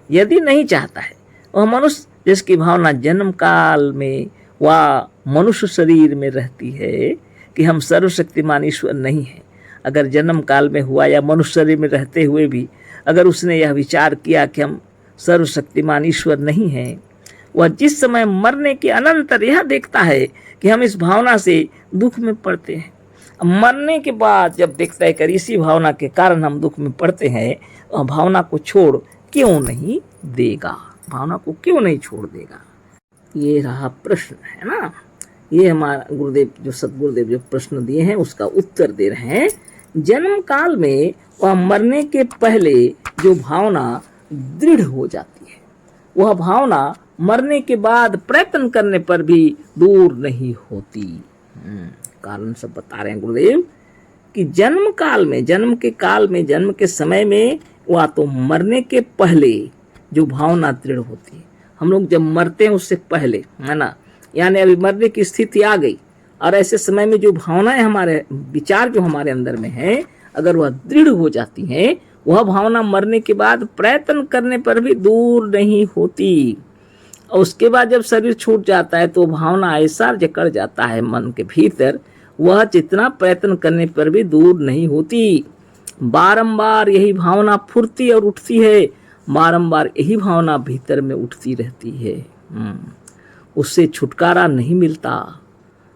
यदि नहीं चाहता है, वह मनुष्य जिसकी भावना जन्म काल में वह मनुष्य शरीर में रहती है कि हम सर्वशक्तिमान ईश्वर नहीं हैं। अगर जन्म काल में हुआ या मनुष्य शरीर में रहते हुए भी अगर उसने यह विचार किया कि हम सर्वशक्तिमान ईश्वर नहीं हैं, वह जिस समय मरने के अनंतर यह देखता है कि हम इस भावना से दुख में पड़ते हैं। मरने के बाद जब देखता है कि इसी भावना के कारण हम दुख में पड़ते हैं, वह भावना को छोड़ क्यों नहीं देगा? भावना को क्यों नहीं छोड़ देगा? ये रहा प्रश्न, है ना। ये हमारा गुरुदेव जो सदगुरुदेव जो प्रश्न दिए हैं उसका उत्तर दे रहे हैं। जन्म काल में वह मरने के पहले जो भावना दृढ़ हो जाती है, वह भावना मरने के बाद प्रयत्न करने पर भी दूर नहीं होती। कारण सब बता रहे हैं गुरुदेव कि जन्म काल में, जन्म के काल में, जन्म के समय में वह तो मरने के पहले जो भावना दृढ़ होती है। हम लोग जब मरते हैं उससे पहले, है ना, यानी अभी मरने की स्थिति आ गई और ऐसे समय में जो भावनाएं हमारे विचार जो हमारे अंदर में है, अगर वह दृढ़ हो जाती हैं, वह भावना मरने के बाद प्रयत्न करने पर भी दूर नहीं होती। और उसके बाद जब शरीर छूट जाता है तो भावना ऐसा जकड़ जाता है मन के भीतर, वह जितना प्रयत्न करने पर भी दूर नहीं होती। बारंबार यही भावना फुरती और उठती है, बारंबार यही भावना भीतर में उठती रहती है। उससे छुटकारा नहीं मिलता।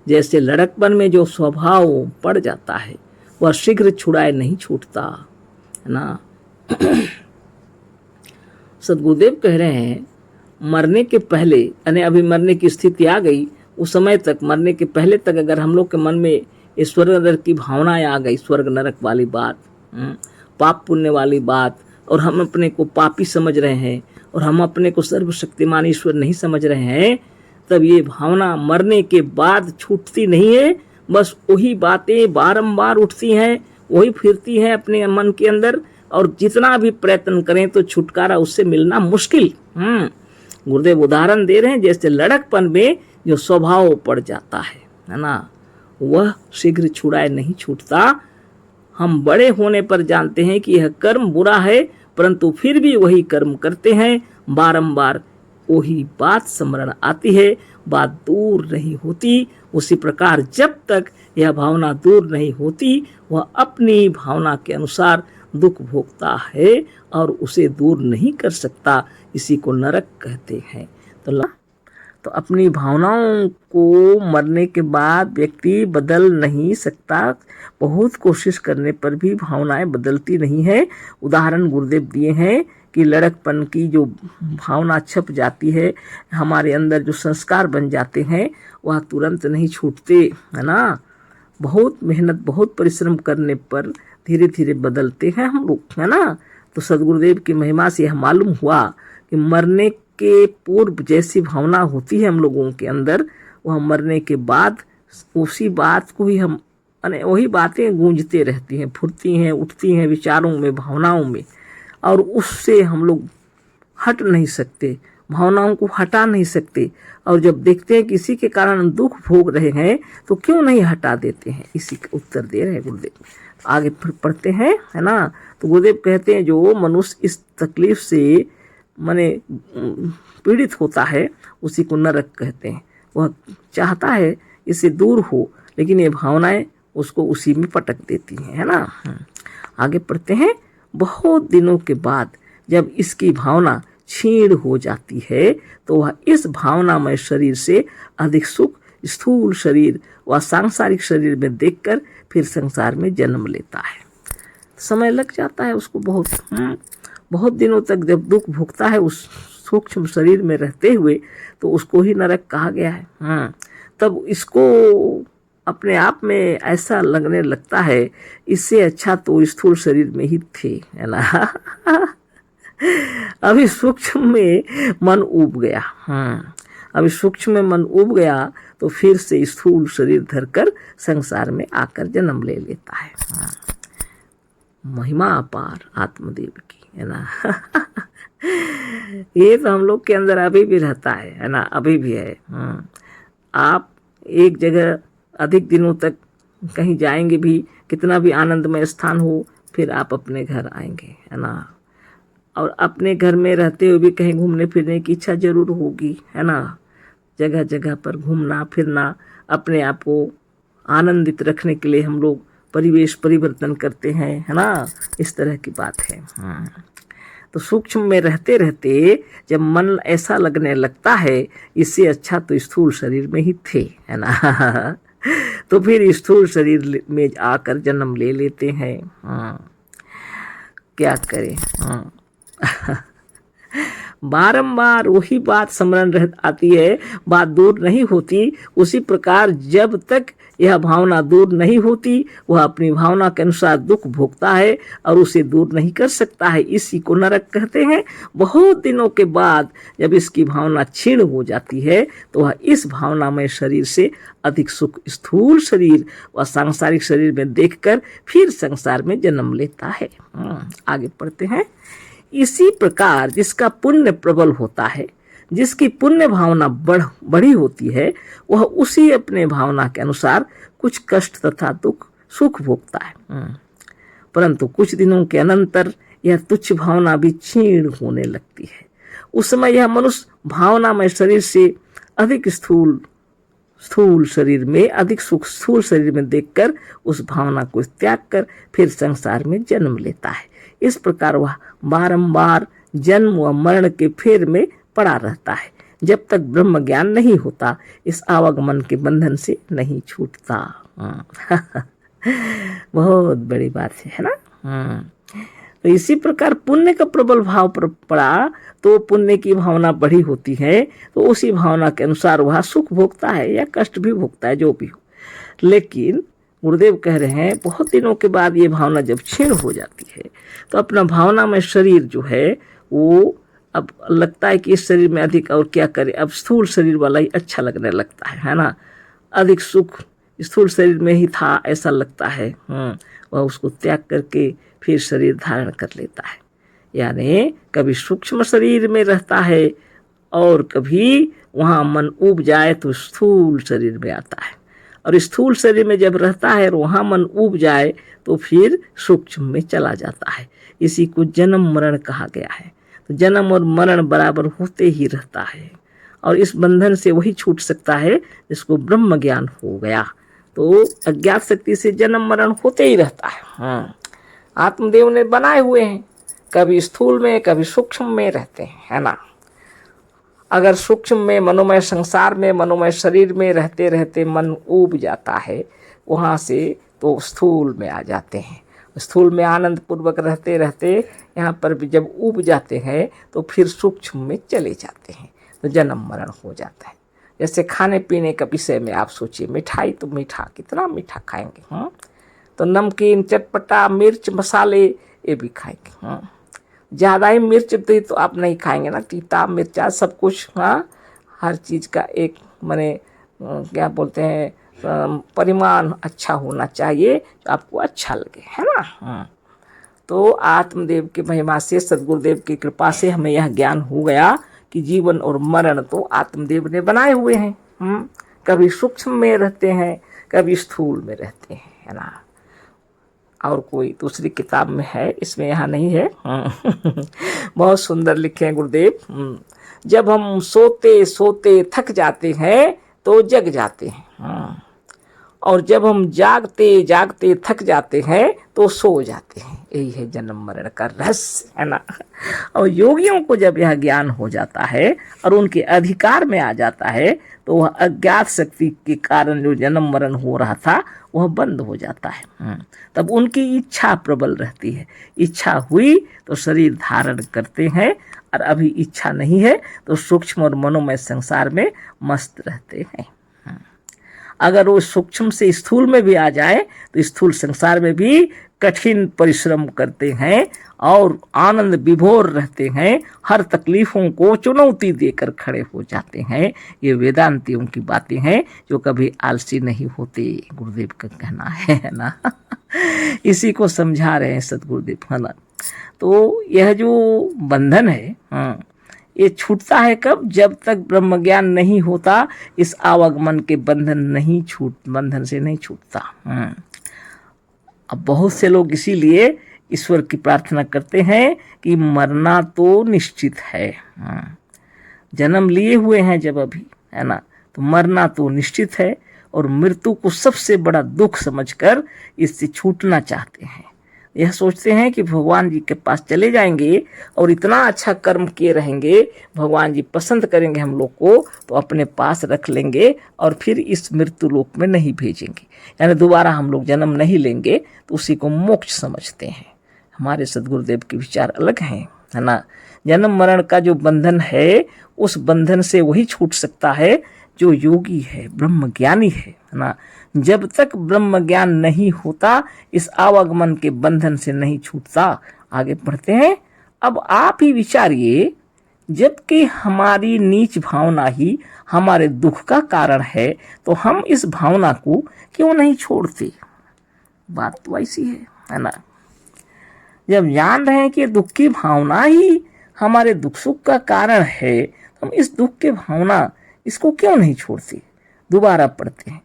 जैसे लड़कपन में जो स्वभाव पड़ जाता है वह शीघ्र छुड़ाए नहीं छूटता, है ना। सदगुरुदेव कह रहे हैं मरने के पहले, यानी अभी मरने की स्थिति आ गई, उस समय तक, मरने के पहले तक अगर हम लोग के मन में ये स्वर्ग नरक की भावनाएं आ गई, स्वर्ग नरक वाली बात, पाप पुण्य वाली बात, और हम अपने को पापी समझ रहे हैं और हम अपने को सर्वशक्तिमान ईश्वर नहीं समझ रहे हैं, तब ये भावना मरने के बाद छूटती नहीं है। बस वही बातें बारंबार उठती हैं, वही फिरती हैं अपने मन के अंदर, और जितना भी प्रयत्न करें तो छुटकारा उससे मिलना मुश्किल। गुरुदेव उदाहरण दे रहे हैं, जैसे लड़कपन में जो स्वभाव पड़ जाता है ना, वह शीघ्र छुड़ाए नहीं छूटता। हम बड़े होने पर जानते हैं कि यह कर्म बुरा है, परंतु फिर भी वही कर्म करते हैं, बारंबार वही बात स्मरण आती है, बात दूर नहीं होती। उसी प्रकार जब तक यह भावना दूर नहीं होती, वह अपनी भावना के अनुसार दुख भोगता है और उसे दूर नहीं कर सकता। इसी को नरक कहते हैं। तो अपनी भावनाओं को मरने के बाद व्यक्ति बदल नहीं सकता। बहुत कोशिश करने पर भी भावनाएं बदलती नहीं है। उदाहरण गुरुदेव दिए हैं कि लड़कपन की जो भावना छप जाती है, हमारे अंदर जो संस्कार बन जाते हैं, वह तुरंत नहीं छूटते, है ना। बहुत मेहनत, बहुत परिश्रम करने पर धीरे धीरे बदलते हैं हम लोग, है ना। तो सदगुरुदेव की महिमा से यह मालूम हुआ कि मरने के पूर्व जैसी भावना होती है हम लोगों के अंदर, वह मरने के बाद उसी बात को ही हम, वही बातें गूंजते रहती हैं, फुरती हैं, उठती हैं विचारों में, भावनाओं में, और उससे हम लोग हट नहीं सकते, भावनाओं को हटा नहीं सकते। और जब देखते हैं किसी के कारण दुख भोग रहे हैं तो क्यों नहीं हटा देते हैं, इसी का उत्तर दे रहे हैं गुरुदेव। आगे फिर पढ़ते हैं, है ना। तो गुरुदेव कहते हैं जो मनुष्य इस तकलीफ से माने पीड़ित होता है, उसी को नरक कहते हैं। वह चाहता है इससे दूर हो, लेकिन ये भावनाएं उसको उसी में पटक देती हैं, है ना। आगे पढ़ते हैं। बहुत दिनों के बाद जब इसकी भावना क्षीण हो जाती है तो वह इस भावनामय शरीर से अधिक सुख स्थूल शरीर व सांसारिक शरीर में देखकर फिर संसार में जन्म लेता है। समय लग जाता है उसको बहुत दिनों तक जब दुख भोगता है उस सूक्ष्म शरीर में रहते हुए, तो उसको ही नरक कहा गया है। तब इसको अपने आप में ऐसा लगने लगता है, इससे अच्छा तो स्थूल शरीर में ही थे, है ना। अभी सूक्ष्म में मन उब गया, अभी सूक्ष्म में मन उब गया तो फिर से स्थूल शरीर धरकर संसार में आकर जन्म ले लेता है। महिमा अपार आत्मदेव की, है ना। ये तो हम लोग के अंदर अभी भी रहता है ना, अभी भी है। आप एक जगह अधिक दिनों तक कहीं जाएंगे भी, कितना भी आनंदमय स्थान हो, फिर आप अपने घर आएंगे, है ना। और अपने घर में रहते हुए भी कहीं घूमने फिरने की इच्छा जरूर होगी, है ना। जगह जगह पर घूमना फिरना, अपने आप को आनंदित रखने के लिए हम लोग परिवेश परिवर्तन करते हैं, है ना। इस तरह की बात है। तो सूक्ष्म में रहते रहते जब मन ऐसा लगने लगता है, इससे अच्छा तो स्थूल शरीर में ही थे, है ना। तो फिर स्थूल शरीर में आकर जन्म ले लेते हैं। क्या करें। बारंबार वही बात स्मरण रह आती है, बात दूर नहीं होती। उसी प्रकार जब तक यह भावना दूर नहीं होती, वह अपनी भावना के अनुसार दुख भोगता है और उसे दूर नहीं कर सकता है। इसी को नरक कहते हैं। बहुत दिनों के बाद जब इसकी भावना क्षीण हो जाती है तो वह इस भावनामय शरीर से अधिक सुख स्थूल शरीर व सांसारिक शरीर में देखकर फिर संसार में जन्म लेता है। आगे पढ़ते हैं। इसी प्रकार जिसका पुण्य प्रबल होता है, जिसकी पुण्य भावना बड़ी होती है, वह उसी अपने भावना के अनुसार कुछ कष्ट तथा दुख सुख भोगता है। परंतु कुछ दिनों के अनंतर यह तुच्छ भावना भी क्षीण होने लगती है। उस समय यह मनुष्य भावनामय शरीर से अधिक स्थूल शरीर में अधिक सुख स्थूल शरीर में देखकर उस भावना को त्याग कर फिर संसार में जन्म लेता है। इस प्रकार वह बारंबार जन्म व मरण के फेर में पड़ा रहता है। जब तक ब्रह्म ज्ञान नहीं होता इस आवागमन के बंधन से नहीं छूटता। बहुत बड़ी बात है ना। तो इसी प्रकार पुण्य का प्रबल भाव पर पड़ा तो पुण्य की भावना बड़ी होती है, तो उसी भावना के अनुसार वह सुख भोगता है या कष्ट भी भोगता है, जो भी हो। लेकिन गुरुदेव कह रहे हैं बहुत दिनों के बाद ये भावना जब क्षीण हो जाती है तो अपना भावना में शरीर जो है वो अब लगता है कि इस शरीर में अधिक और क्या करे, अब स्थूल शरीर वाला ही अच्छा लगने लगता है ना। अधिक सुख स्थूल शरीर में ही था ऐसा लगता है। वह उसको त्याग करके फिर शरीर धारण कर लेता है। यानी कभी सूक्ष्म शरीर में रहता है और कभी वहाँ मन उब जाए तो स्थूल शरीर में आता है, और स्थूल शरीर में जब रहता है और वहाँ मन उब जाए तो फिर सूक्ष्म में चला जाता है। इसी को जन्म मरण कहा गया है। तो जन्म और मरण बराबर होते ही रहता है, और इस बंधन से वही छूट सकता है जिसको ब्रह्म ज्ञान हो गया। तो अज्ञात शक्ति से जन्म मरण होते ही रहता है। आत्मदेव ने बनाए हुए हैं, कभी स्थूल में कभी सूक्ष्म में रहते हैं, है ना। अगर सूक्ष्म में मनोमय संसार में मनोमय शरीर में रहते रहते मन उब जाता है वहाँ से, तो स्थूल में आ जाते हैं। स्थूल में आनंद पूर्वक रहते रहते यहाँ पर भी जब उब जाते हैं तो फिर सूक्ष्म में चले जाते हैं, तो जन्म मरण हो जाता है। जैसे खाने पीने का विषय में आप सोचिए, मिठाई तो मीठा, कितना मीठा खाएंगे, तो नमकीन चटपटा मिर्च मसाले ये भी खाएंगे। ज़्यादा ही मिर्च दी तो आप नहीं खाएंगे ना, तीता मिर्चा सब कुछ। हर चीज़ का एक माने क्या बोलते हैं परिमाण अच्छा होना चाहिए जो आपको अच्छा लगे, है ना। तो आत्मदेव की महिमा से सद्गुरुदेव की कृपा से हमें यह ज्ञान हो गया कि जीवन और मरण तो आत्मदेव ने बनाए हुए हैं। कभी सूक्ष्म में रहते हैं कभी स्थूल में रहते हैं, है ना। और कोई दूसरी किताब में है, इसमें यहाँ नहीं है। बहुत सुंदर लिखे हैं गुरुदेव। जब हम सोते सोते थक जाते हैं तो जग जाते हैं, और जब हम जागते जागते थक जाते हैं तो सो जाते हैं। यही है जन्म मरण का रहस्य, है ना। और योगियों को जब यह ज्ञान हो जाता है और उनके अधिकार में आ जाता है तो वह अज्ञात शक्ति के कारण जो जन्म मरण हो रहा था वह बंद हो जाता है। तब उनकी इच्छा प्रबल रहती है। इच्छा हुई तो शरीर धारण करते हैं, और अभी इच्छा नहीं है तो सूक्ष्म और मनोमय संसार में मस्त रहते हैं। अगर वो सूक्ष्म से स्थूल में भी आ जाए तो स्थूल संसार में भी कठिन परिश्रम करते हैं और आनंद विभोर रहते हैं, हर तकलीफों को चुनौती देकर खड़े हो जाते हैं। ये वेदांतियों की बातें हैं जो कभी आलसी नहीं होते, गुरुदेव का कहना है ना। इसी को समझा रहे हैं सदगुरुदेव, है ना। तो यह जो बंधन है ये छूटता है कब? जब तक ब्रह्म ज्ञान नहीं होता इस आवागमन के बंधन से नहीं छूटता। अब बहुत से लोग इसीलिए ईश्वर की प्रार्थना करते हैं कि मरना तो निश्चित है। जन्म लिए हुए हैं जब अभी, है ना, तो मरना तो निश्चित है, और मृत्यु को सबसे बड़ा दुख समझकर इससे छूटना चाहते हैं। यह सोचते हैं कि भगवान जी के पास चले जाएंगे और इतना अच्छा कर्म किए रहेंगे, भगवान जी पसंद करेंगे हम लोग को तो अपने पास रख लेंगे और फिर इस मृत्यु लोक में नहीं भेजेंगे, यानी दोबारा हम लोग जन्म नहीं लेंगे, तो उसी को मोक्ष समझते हैं। हमारे सद्गुरुदेव के विचार अलग हैं, है ना। जन्म मरण का जो बंधन है उस बंधन से वही छूट सकता है जो योगी है, ब्रह्म ज्ञानी है ना। जब तक ब्रह्म ज्ञान नहीं होता इस आवागमन के बंधन से नहीं छूटता। आगे पढ़ते हैं। अब आप ही विचारिए, जबकि हमारी नीच भावना ही हमारे दुख का कारण है तो हम इस भावना को क्यों नहीं छोड़ते? बात तो ऐसी है ना। जब जान रहे हैं कि दुख की भावना ही हमारे दुख सुख का कारण है तो हम इस दुख की भावना इसको क्यों नहीं छोड़ते? दोबारा पढ़ते हैं।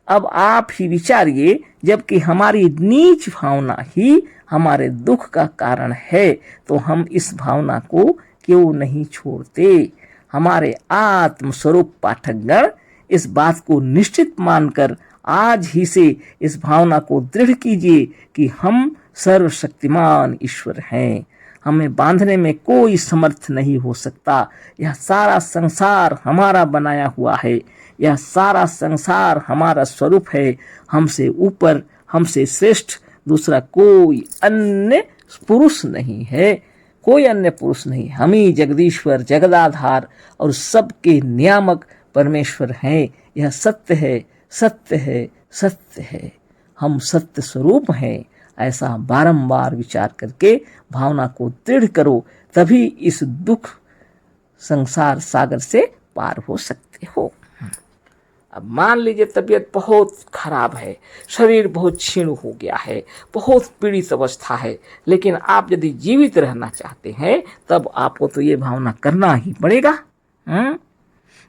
अब आप ही विचारिए, जबकि हमारी नीच भावना ही हमारे दुख का कारण है तो हम इस भावना को क्यों नहीं छोड़ते? हमारे आत्म स्वरूप पाठकगण इस बात को निश्चित मानकर आज ही से इस भावना को दृढ़ कीजिए कि हम सर्वशक्तिमान ईश्वर हैं। हमें बांधने में कोई समर्थ नहीं हो सकता। यह सारा संसार हमारा बनाया हुआ है, यह सारा संसार हमारा स्वरूप है। हमसे ऊपर, हमसे श्रेष्ठ दूसरा कोई अन्य पुरुष नहीं है, कोई अन्य पुरुष नहीं। हम ही जगदीश्वर, जगदाधार और सबके नियामक परमेश्वर हैं। यह सत्य है, सत्य है, सत्य है। हम सत्य स्वरूप हैं। ऐसा बारंबार विचार करके भावना को दृढ़ करो, तभी इस दुख संसार सागर से पार हो सकते हो। अब मान लीजिए तबीयत बहुत खराब है, शरीर बहुत क्षीण हो गया है, बहुत पीड़ित अवस्था है, लेकिन आप यदि जीवित रहना चाहते हैं तब आपको तो ये भावना करना ही पड़ेगा।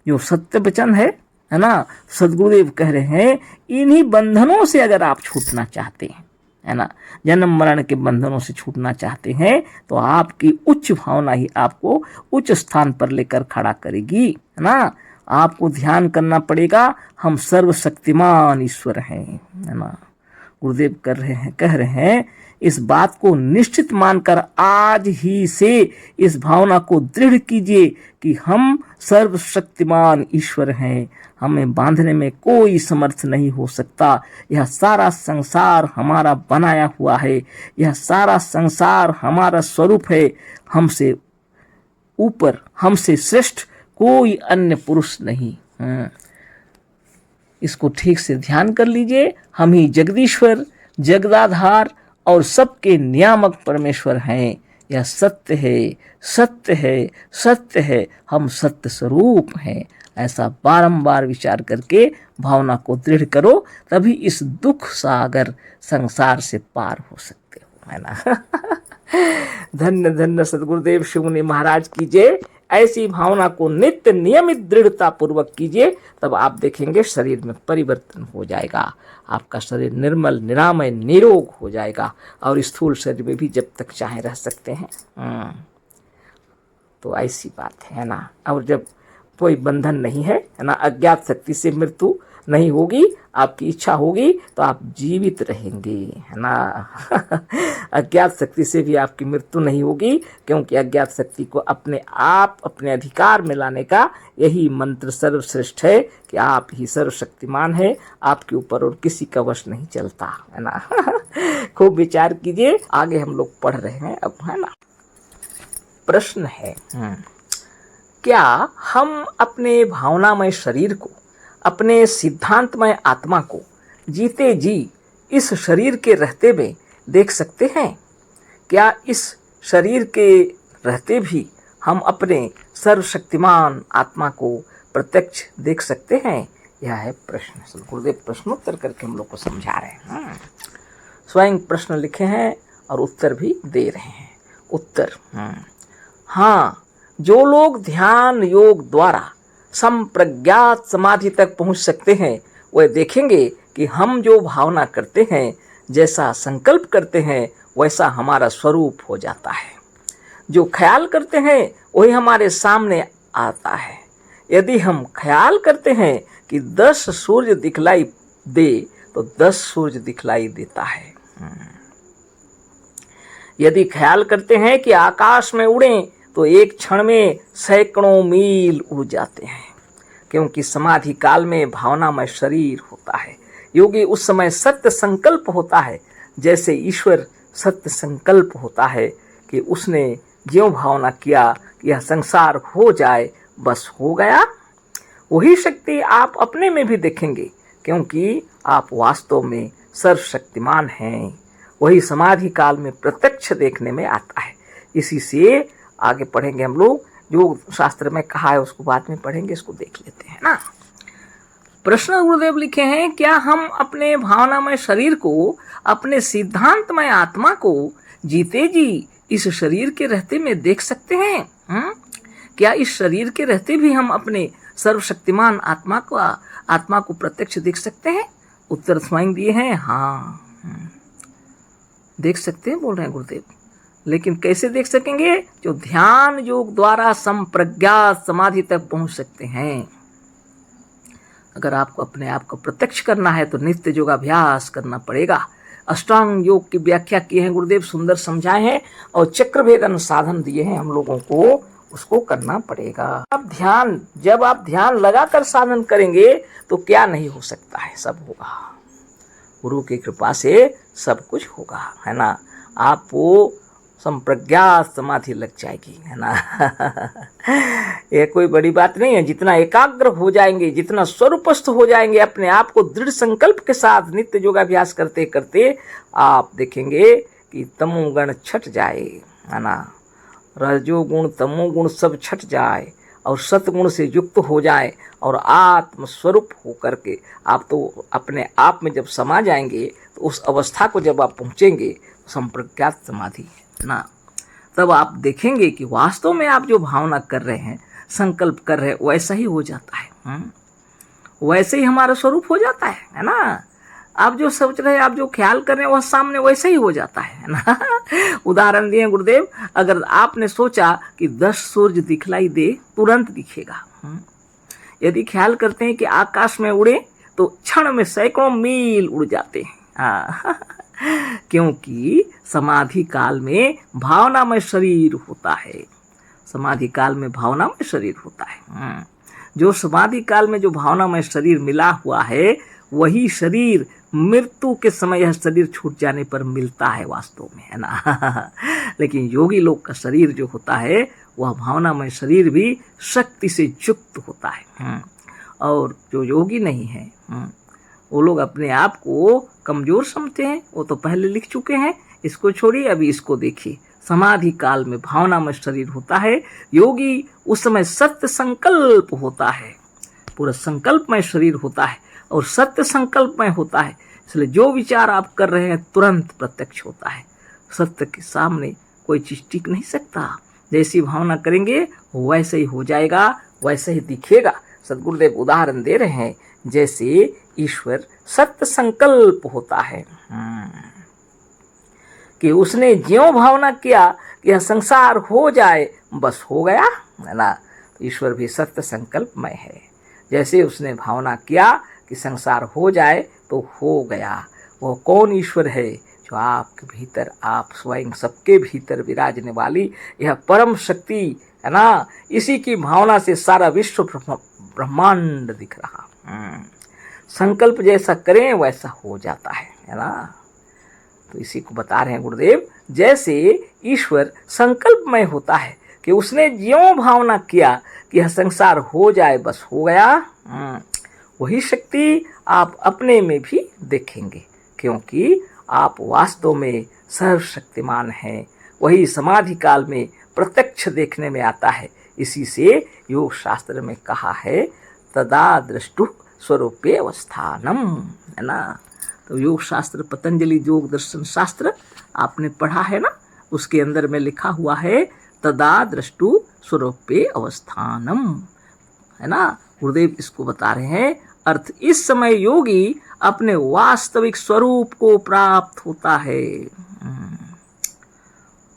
जो सत्य वचन है ना, सदगुरुदेव कह रहे हैं, इन्हीं बंधनों से अगर आप छूटना चाहते हैं, है ना, जन्म मरण के बंधनों से छूटना चाहते हैं, तो आपकी उच्च भावना ही आपको उच्च स्थान पर लेकर खड़ा करेगी, है ना। आपको ध्यान करना पड़ेगा, हम सर्वशक्तिमान ईश्वर हैं, है ना। गुरुदेव कह रहे हैं इस बात को निश्चित मानकर आज ही से इस भावना को दृढ़ कीजिए कि हम सर्वशक्तिमान ईश्वर हैं। हमें बांधने में कोई समर्थ नहीं हो सकता। यह सारा संसार हमारा बनाया हुआ है, यह सारा संसार हमारा स्वरूप है। हमसे ऊपर, हमसे श्रेष्ठ कोई अन्य पुरुष नहीं। इसको ठीक से ध्यान कर लीजिए। हम ही जगदीश्वर, जगदाधार और सबके नियामक परमेश्वर हैं। यह सत्य है, सत्य है, सत्य है। हम सत्य स्वरूप हैं। ऐसा बारंबार विचार करके भावना को दृढ़ करो, तभी इस दुख सागर संसार से पार हो सकते हो, है ना। धन्य धन्य सदगुरुदेव शिव मुनि महाराज की जय। ऐसी भावना को नित्य नियमित दृढ़ता पूर्वक कीजिए, तब आप देखेंगे शरीर में परिवर्तन हो जाएगा। आपका शरीर निर्मल, निरामय, निरोग हो जाएगा और स्थूल शरीर में भी जब तक चाहे रह सकते हैं। तो ऐसी बात है ना। और जब कोई बंधन नहीं है ना, अज्ञात शक्ति से मृत्यु नहीं होगी, आपकी इच्छा होगी तो आप जीवित रहेंगे, है ना। अज्ञात शक्ति से भी आपकी मृत्यु नहीं होगी, क्योंकि अज्ञात शक्ति को अपने आप अपने अधिकार में लाने का यही मंत्र सर्वश्रेष्ठ है कि आप ही सर्वशक्तिमान है, आपके ऊपर और किसी का वश नहीं चलता, है ना। खूब विचार कीजिए। आगे हम लोग पढ़ रहे हैं अब, है ना। प्रश्न है, क्या हम अपने भावनामय शरीर को, अपने सिद्धांतमय आत्मा को जीते जी इस शरीर के रहते में देख सकते हैं? क्या इस शरीर के रहते भी हम अपने सर्वशक्तिमान आत्मा को प्रत्यक्ष देख सकते हैं? यह है प्रश्न। गुरुदेव प्रश्नोत्तर करके हम लोग को समझा रहे हैं। स्वयं प्रश्न लिखे हैं और उत्तर भी दे रहे हैं। उत्तर, हाँ, जो लोग ध्यान योग द्वारा संप्रज्ञात समाधि तक पहुंच सकते हैं, वह देखेंगे कि हम जो भावना करते हैं, जैसा संकल्प करते हैं, वैसा हमारा स्वरूप हो जाता है। जो ख्याल करते हैं वही हमारे सामने आता है। यदि हम ख्याल करते हैं कि 10 सूर्य दिखलाई दे तो 10 सूर्य दिखलाई देता है। यदि ख्याल करते हैं कि आकाश में उड़ें तो एक क्षण में सैकड़ों मील उड़ जाते हैं, क्योंकि समाधि काल में भावनामय शरीर होता है। योगी उस समय सत्य संकल्प होता है, जैसे ईश्वर सत्य संकल्प होता है कि उसने ज्यों भावना किया कि यह संसार हो जाए, बस हो गया। वही शक्ति आप अपने में भी देखेंगे, क्योंकि आप वास्तव में सर्वशक्तिमान हैं। वही समाधि काल में प्रत्यक्ष देखने में आता है। इसी से आगे पढ़ेंगे हम लोग, जो शास्त्र में कहा है उसको बाद में पढ़ेंगे, इसको देख लेते हैं ना। प्रश्न गुरुदेव लिखे हैं, क्या हम अपने भावनामय शरीर को, अपने सिद्धांतमय आत्मा को जीते जी इस शरीर के रहते में देख सकते हैं? क्या इस शरीर के रहते भी हम अपने सर्वशक्तिमान आत्मा को प्रत्यक्ष देख सकते हैं? उत्तर स्वयं दिए हैं, हाँ, देख सकते हैं, बोल रहे हैं गुरुदेव। लेकिन कैसे देख सकेंगे? जो ध्यान योग द्वारा संप्रज्ञात समाधि तक पहुंच सकते हैं। अगर आपको अपने आप को प्रत्यक्ष करना है तो नित्य योगाभ्यास करना पड़ेगा। अष्टांग योग की व्याख्या की है गुरुदेव, सुंदर समझाए हैं और चक्रभेद अनुसाधन दिए हैं हम लोगों को, उसको करना पड़ेगा। अब ध्यान, जब आप ध्यान लगाकर साधन करेंगे तो क्या नहीं हो सकता है, सब होगा। गुरु की कृपा से सब कुछ होगा, है ना। आपको संप्रज्ञात समाधि लग जाएगी, है ना। ये कोई बड़ी बात नहीं है। जितना एकाग्र हो जाएंगे, जितना स्वरूपस्थ हो जाएंगे, अपने आप को दृढ़ संकल्प के साथ नित्य योगाभ्यास करते करते आप देखेंगे कि तमोगुण छट जाए, है ना, रजोगुण तमोगुण सब छट जाए और सतगुण से युक्त हो जाए और आत्म स्वरूप होकर के आप तो अपने आप में जब समा जाएंगे, तो उस अवस्था को जब आप पहुँचेंगे संप्रज्ञात समाधि, है ना, तब आप देखेंगे कि वास्तव में आप जो भावना कर रहे हैं, संकल्प कर रहे हैं, वैसा ही हो जाता है। वैसे ही हमारा स्वरूप हो जाता है ना। आप जो सोच रहे हैं, आप जो ख्याल कर रहे हैं, वह सामने वैसे ही हो जाता है ना। उदाहरण दिए गुरुदेव, अगर आपने सोचा कि 10 सूर्य दिखलाई दे, तुरंत दिखेगा। यदि ख्याल करते हैं कि आकाश में उड़े, तो क्षण में सैकड़ों मील उड़ जाते हैं। क्योंकि समाधि काल में भावनामय शरीर होता है। समाधि काल में भावनामय शरीर होता है। जो समाधि काल में जो भावनामय शरीर मिला हुआ है, वही शरीर मृत्यु के समय यह शरीर छूट जाने पर मिलता है वास्तव में, है ना। लेकिन योगी लोग का शरीर जो होता है, वह भावनामय शरीर भी शक्ति से युक्त होता है। और जो योगी नहीं है, वो लोग अपने आप को कमजोर समझते हैं। वो तो पहले लिख चुके हैं, इसको छोड़िए, अभी इसको देखिए। समाधि काल में भावनामय शरीर होता है। योगी उस समय सत्य संकल्प होता है, पूरा संकल्पमय शरीर होता है और सत्य संकल्पमय होता है। इसलिए जो विचार आप कर रहे हैं तुरंत प्रत्यक्ष होता है। सत्य के सामने कोई चीज टिक नहीं सकता। जैसी भावना करेंगे वैसे ही हो जाएगा, वैसे ही दिखेगा। सद्गुरुदेव उदाहरण दे रहे हैं, जैसे ईश्वर सत्य संकल्प होता है कि उसने ज्यों भावना किया कि यह संसार हो जाए, बस हो गया, है ना। तो ईश्वर भी सत्य संकल्पमय है। जैसे उसने भावना किया कि संसार हो जाए तो हो गया। वो कौन ईश्वर है? जो आपके भीतर, आप स्वयं सबके भीतर विराजने वाली यह परम शक्ति, है ना। इसी की भावना से सारा विश्व ब्रह्मांड दिख रहा। संकल्प जैसा करें वैसा हो जाता है ना। तो इसी को बता रहे हैं गुरुदेव, जैसे ईश्वर संकल्पमय होता है कि उसने ज्यों भावना किया कि यह संसार हो जाए, बस हो गया। वही शक्ति आप अपने में भी देखेंगे, क्योंकि आप वास्तव में सर्वशक्तिमान हैं। वही समाधि काल में प्रत्यक्ष देखने में आता है। इसी से योग शास्त्र में कहा है, तदा दृष्टु स्वरूपे अवस्थानम, है ना। तो योग शास्त्र, पतंजलि योग दर्शन शास्त्र आपने पढ़ा है ना, उसके अंदर में लिखा हुआ है तदा दृष्टु स्वरूपे अवस्थानम, है ना। गुरुदेव इसको बता रहे हैं, अर्थ इस समय योगी अपने वास्तविक स्वरूप को प्राप्त होता है।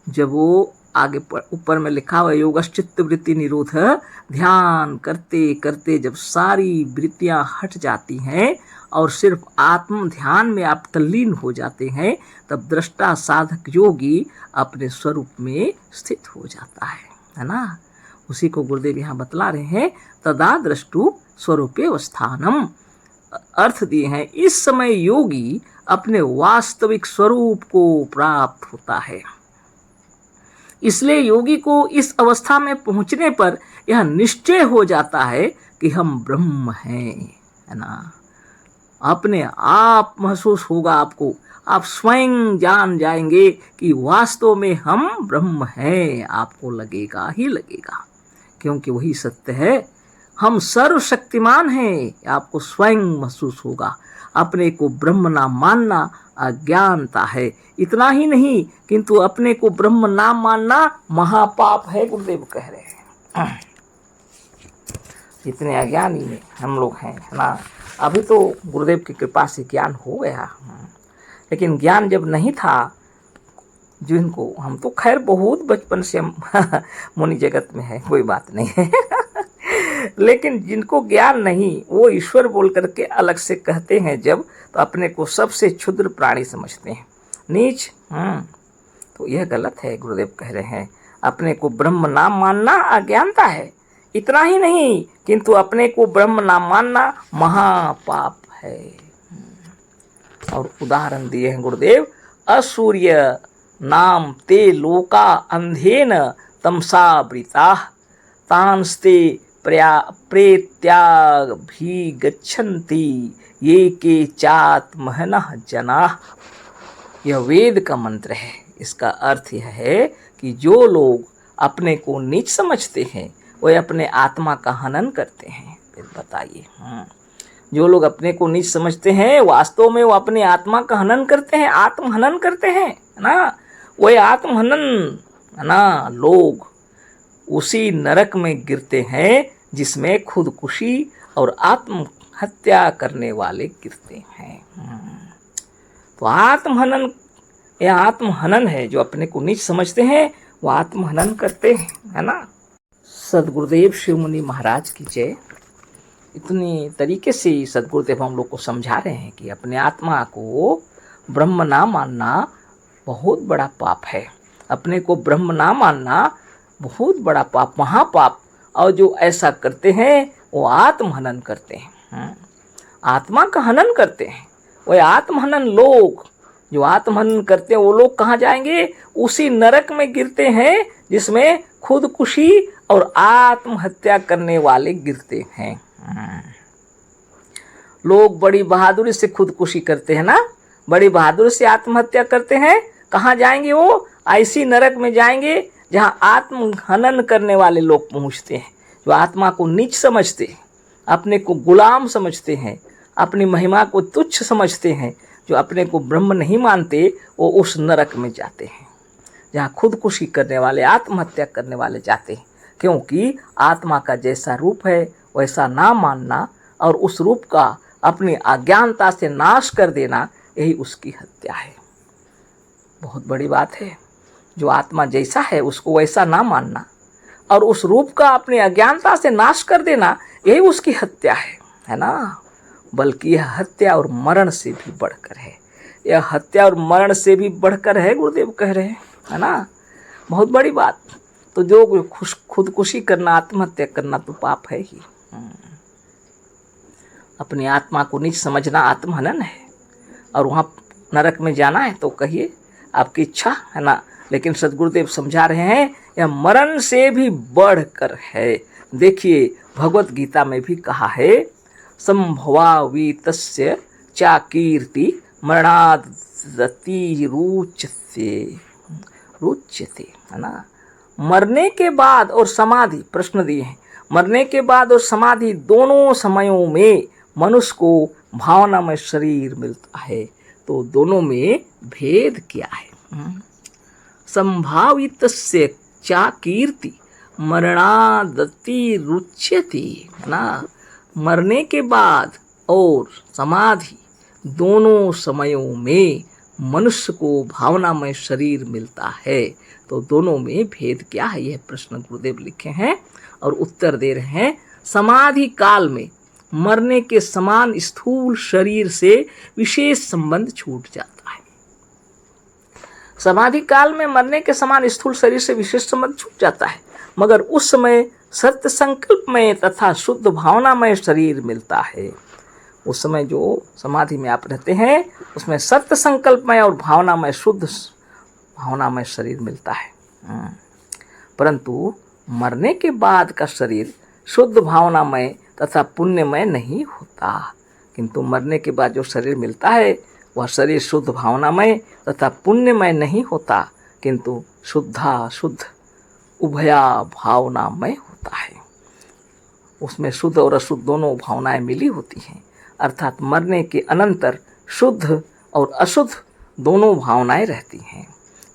जब वो आगे ऊपर में लिखा हुआ योगश्चित्त वृत्ति निरोध, ध्यान करते करते जब सारी वृत्तियां हट जाती हैं और सिर्फ आत्म ध्यान में आप तल्लीन हो जाते हैं, तब दृष्टा साधक योगी अपने स्वरूप में स्थित हो जाता है ना। उसी को गुरुदेव यहाँ बतला रहे हैं, तदा दृष्टु स्वरूपे अवस्थानम। अर्थ दिए हैं, इस समय योगी अपने वास्तविक स्वरूप को प्राप्त होता है। इसलिए योगी को इस अवस्था में पहुंचने पर यह निश्चय हो जाता है कि हम ब्रह्म हैं, है ना। अपने आप महसूस होगा आपको, आप स्वयं जान जाएंगे कि वास्तव में हम ब्रह्म हैं। आपको लगेगा ही लगेगा, क्योंकि वही सत्य है। हम सर्वशक्तिमान हैं, आपको स्वयं महसूस होगा। अपने को ब्रह्म ना मानना अज्ञानता है। इतना ही नहीं, किंतु अपने को ब्रह्म ना मानना महापाप है, गुरुदेव कह रहे हैं। इतने अज्ञानी में हम लोग हैं, है ना। अभी तो गुरुदेव की कृपा से ज्ञान हो गया, लेकिन ज्ञान जब नहीं था, जिनको हम तो खैर बहुत बचपन से हम मुनि जगत में है, कोई बात नहीं है। लेकिन जिनको ज्ञान नहीं वो ईश्वर बोल करके अलग से कहते हैं जब, तो अपने को सबसे क्षुद्र प्राणी समझते हैं, नीच। तो यह गलत है। गुरुदेव कह रहे हैं अपने को ब्रह्म नाम मानना अज्ञानता है। इतना ही नहीं किंतु अपने को ब्रह्म नाम मानना महापाप है। और उदाहरण दिए हैं गुरुदेव, असूर्य नाम ते लोका अंधेन तमसावृता तांस्ते प्रेत्याग भी गच्छन्ति ये के चात्महनः जनाः। यह वेद का मंत्र है। इसका अर्थ यह है कि जो लोग अपने को नीच समझते हैं वह अपने आत्मा का हनन करते हैं। फिर बताइए, जो लोग अपने को नीच समझते हैं वास्तव में वो अपने आत्मा का हनन करते हैं, आत्महनन करते हैं, है ना। वह आत्महनन, है ना, लोग उसी नरक में गिरते हैं जिसमें खुदकुशी और आत्महत्या करने वाले गिरते हैं। तो आत्महनन, यह आत्महनन है। जो अपने को नीच समझते हैं वो आत्महनन करते हैं, है ना। सदगुरुदेव शिव मुनि महाराज की जय। इतनी तरीके से सदगुरुदेव हम लोग को समझा रहे हैं कि अपने आत्मा को ब्रह्म ना मानना बहुत बड़ा पाप है। अपने को ब्रह्म ना मानना बहुत बड़ा पाप, महापाप। और जो ऐसा करते हैं वो आत्महनन करते हैं, आत्मा का हनन करते हैं। वह आत्महनन लोग जो आत्महनन करते हैं वो लोग कहाँ जाएंगे? उसी नरक में गिरते हैं जिसमें खुदकुशी और आत्महत्या करने वाले गिरते हैं। लोग बड़ी बहादुरी से खुदकुशी करते हैं ना, बड़ी बहादुरी से आत्महत्या करते हैं। कहाँ जाएंगे? वो ऐसी नरक में जाएंगे जहाँ आत्महनन करने वाले लोग पहुँचते हैं, जो आत्मा को नीच समझते हैं, अपने को गुलाम समझते हैं, अपनी महिमा को तुच्छ समझते हैं, जो अपने को ब्रह्म नहीं मानते, वो उस नरक में जाते हैं जहाँ खुदकुशी करने वाले, आत्महत्या करने वाले जाते हैं। क्योंकि आत्मा का जैसा रूप है वैसा ना मानना और उस रूप का अपनी अज्ञानता से नाश कर देना, यही उसकी हत्या है। बहुत बड़ी बात है। जो आत्मा जैसा है उसको वैसा ना मानना और उस रूप का अपनी अज्ञानता से नाश कर देना, यही उसकी हत्या है ना। बल्कि यह हत्या और मरण से भी बढ़कर है। यह हत्या और मरण से भी बढ़कर है, गुरुदेव कह रहे हैं, है ना। बहुत बड़ी बात। तो जो खुदकुशी करना, आत्महत्या करना तो पाप है ही। अपनी आत्मा को नीच समझना आत्महनन है। और वहाँ नरक में जाना है तो कहिए, आपकी इच्छा, है ना। लेकिन सदगुरुदेव समझा रहे हैं यह मरण से भी बढ़कर है। देखिए भगवत गीता में भी कहा है, संभवावीतस्य चा कीर्ति मरणादति रुच्यते, है ना। मरने के बाद और समाधि, प्रश्न दिए हैं, मरने के बाद और समाधि दोनों समयों में मनुष्य को भावनामय शरीर मिलता है। तो दोनों में भेद क्या है? संभावितस्य चा कीर्ति मरणादति रुच्यते, है ना। मरने के बाद और समाधि दोनों समयों में मनुष्य को भावनामय शरीर मिलता है। तो दोनों में भेद क्या है? यह प्रश्न गुरुदेव लिखे हैं और उत्तर दे रहे हैं। समाधि काल में मरने के समान स्थूल शरीर से विशेष संबंध छूट जाता है। समाधि काल में मरने के समान स्थूल शरीर से विशेष संबंध छूट जाता है, मगर उस समय सत्य संकल्पमय तथा शुद्ध भावनामय शरीर मिलता है। उस समय जो समाधि में आप रहते हैं उसमें सत्य संकल्पमय और भावनामय, शुद्ध भावनामय शरीर मिलता है। परंतु मरने के बाद का शरीर शुद्ध भावनामय तथा पुण्यमय नहीं होता। किंतु मरने के बाद जो शरीर मिलता है वह शरीर शुद्ध भावनामय तथा पुण्यमय नहीं होता, किंतु शुद्ध उभया भावनामय होता है। उसमें शुद्ध और अशुद्ध दोनों भावनाएं मिली होती हैं। अर्थात मरने के अनंतर शुद्ध और अशुद्ध दोनों भावनाएं रहती हैं।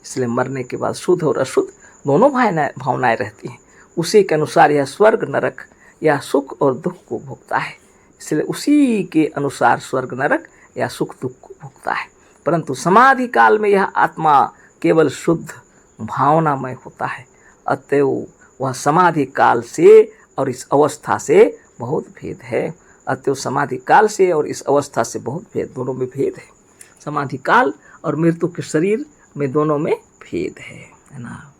इसलिए मरने के बाद शुद्ध और अशुद्ध दोनों भावनाएं रहती हैं। उसी के अनुसार यह स्वर्ग नरक या सुख और दुख को भोगता है। इसलिए उसी के अनुसार स्वर्ग नरक या सुख दुख को भोगता है। परंतु समाधि काल में यह आत्मा केवल शुद्ध भावनामय होता है। अतएव वह समाधि काल से और इस अवस्था से बहुत भेद है। अतएव समाधि काल से और इस अवस्था से बहुत भेद, दोनों में भेद है। समाधि काल और मृत्यु के शरीर में दोनों में भेद है ना।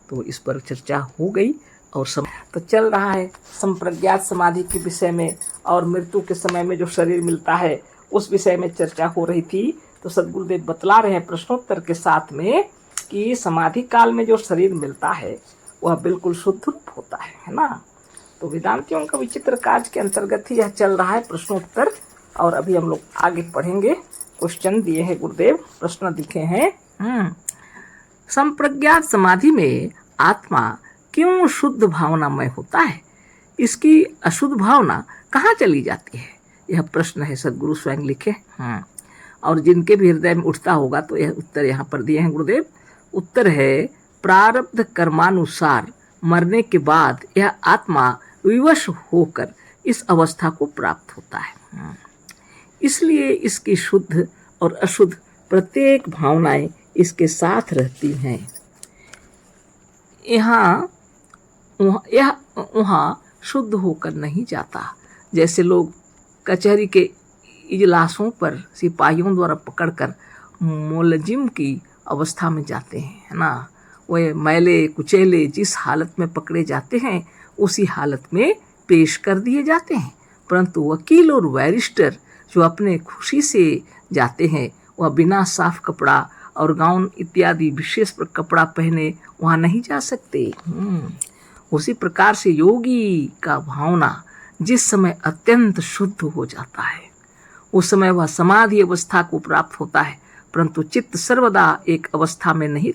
तो इस पर चर्चा हो गई और तो चल रहा है संप्रज्ञात समाधि के विषय में और मृत्यु के समय में जो शरीर मिलता है उस विषय में चर्चा हो रही थी। तो सद्गुरुदेव बतला रहे हैं प्रश्नोत्तर के साथ में कि समाधि काल में जो शरीर मिलता है वह बिल्कुल शुद्ध रूप होता है ना। तो वेदांतियों का विचित्र कार्य के अंतर्गत ही यह चल रहा है प्रश्नोत्तर। और अभी हम लोग आगे पढ़ेंगे। क्वेश्चन दिए हैं गुरुदेव, प्रश्न लिखे हैं। संप्रज्ञात समाधि में आत्मा क्यों शुद्ध भावनामय होता है? इसकी अशुद्ध भावना कहाँ चली जाती है? यह प्रश्न है, सद्गुरु स्वयं लिखे। और जिनके भी हृदय में उठता होगा तो यह उत्तर यहाँ पर दिए हैं गुरुदेव। उत्तर है, प्रारब्ध कर्मानुसार मरने के बाद यह आत्मा विवश होकर इस अवस्था को प्राप्त होता है। इसलिए इसकी शुद्ध और अशुद्ध प्रत्येक भावनाएं इसके साथ रहती हैं। यह वहाँ शुद्ध होकर नहीं जाता। जैसे लोग कचहरी के इजलासों पर सिपाहियों द्वारा पकड़कर मुलजिम की अवस्था में जाते हैं, है ना। वे मैले कुचैले जिस हालत में पकड़े जाते हैं उसी हालत में पेश कर दिए जाते हैं। परंतु वकील और बैरिस्टर जो अपने खुशी से जाते हैं वह बिना साफ कपड़ा और गाउन इत्यादि विशेष कपड़ा पहने वहाँ नहीं जा सकते। उसी प्रकार से योगी का भावना जिस समय अत्यंत शुद्ध हो जाता है उस समय वह समाधि अवस्था को प्राप्त होता है। परंतु चित्त सर्वदा एक अवस्था में नहीं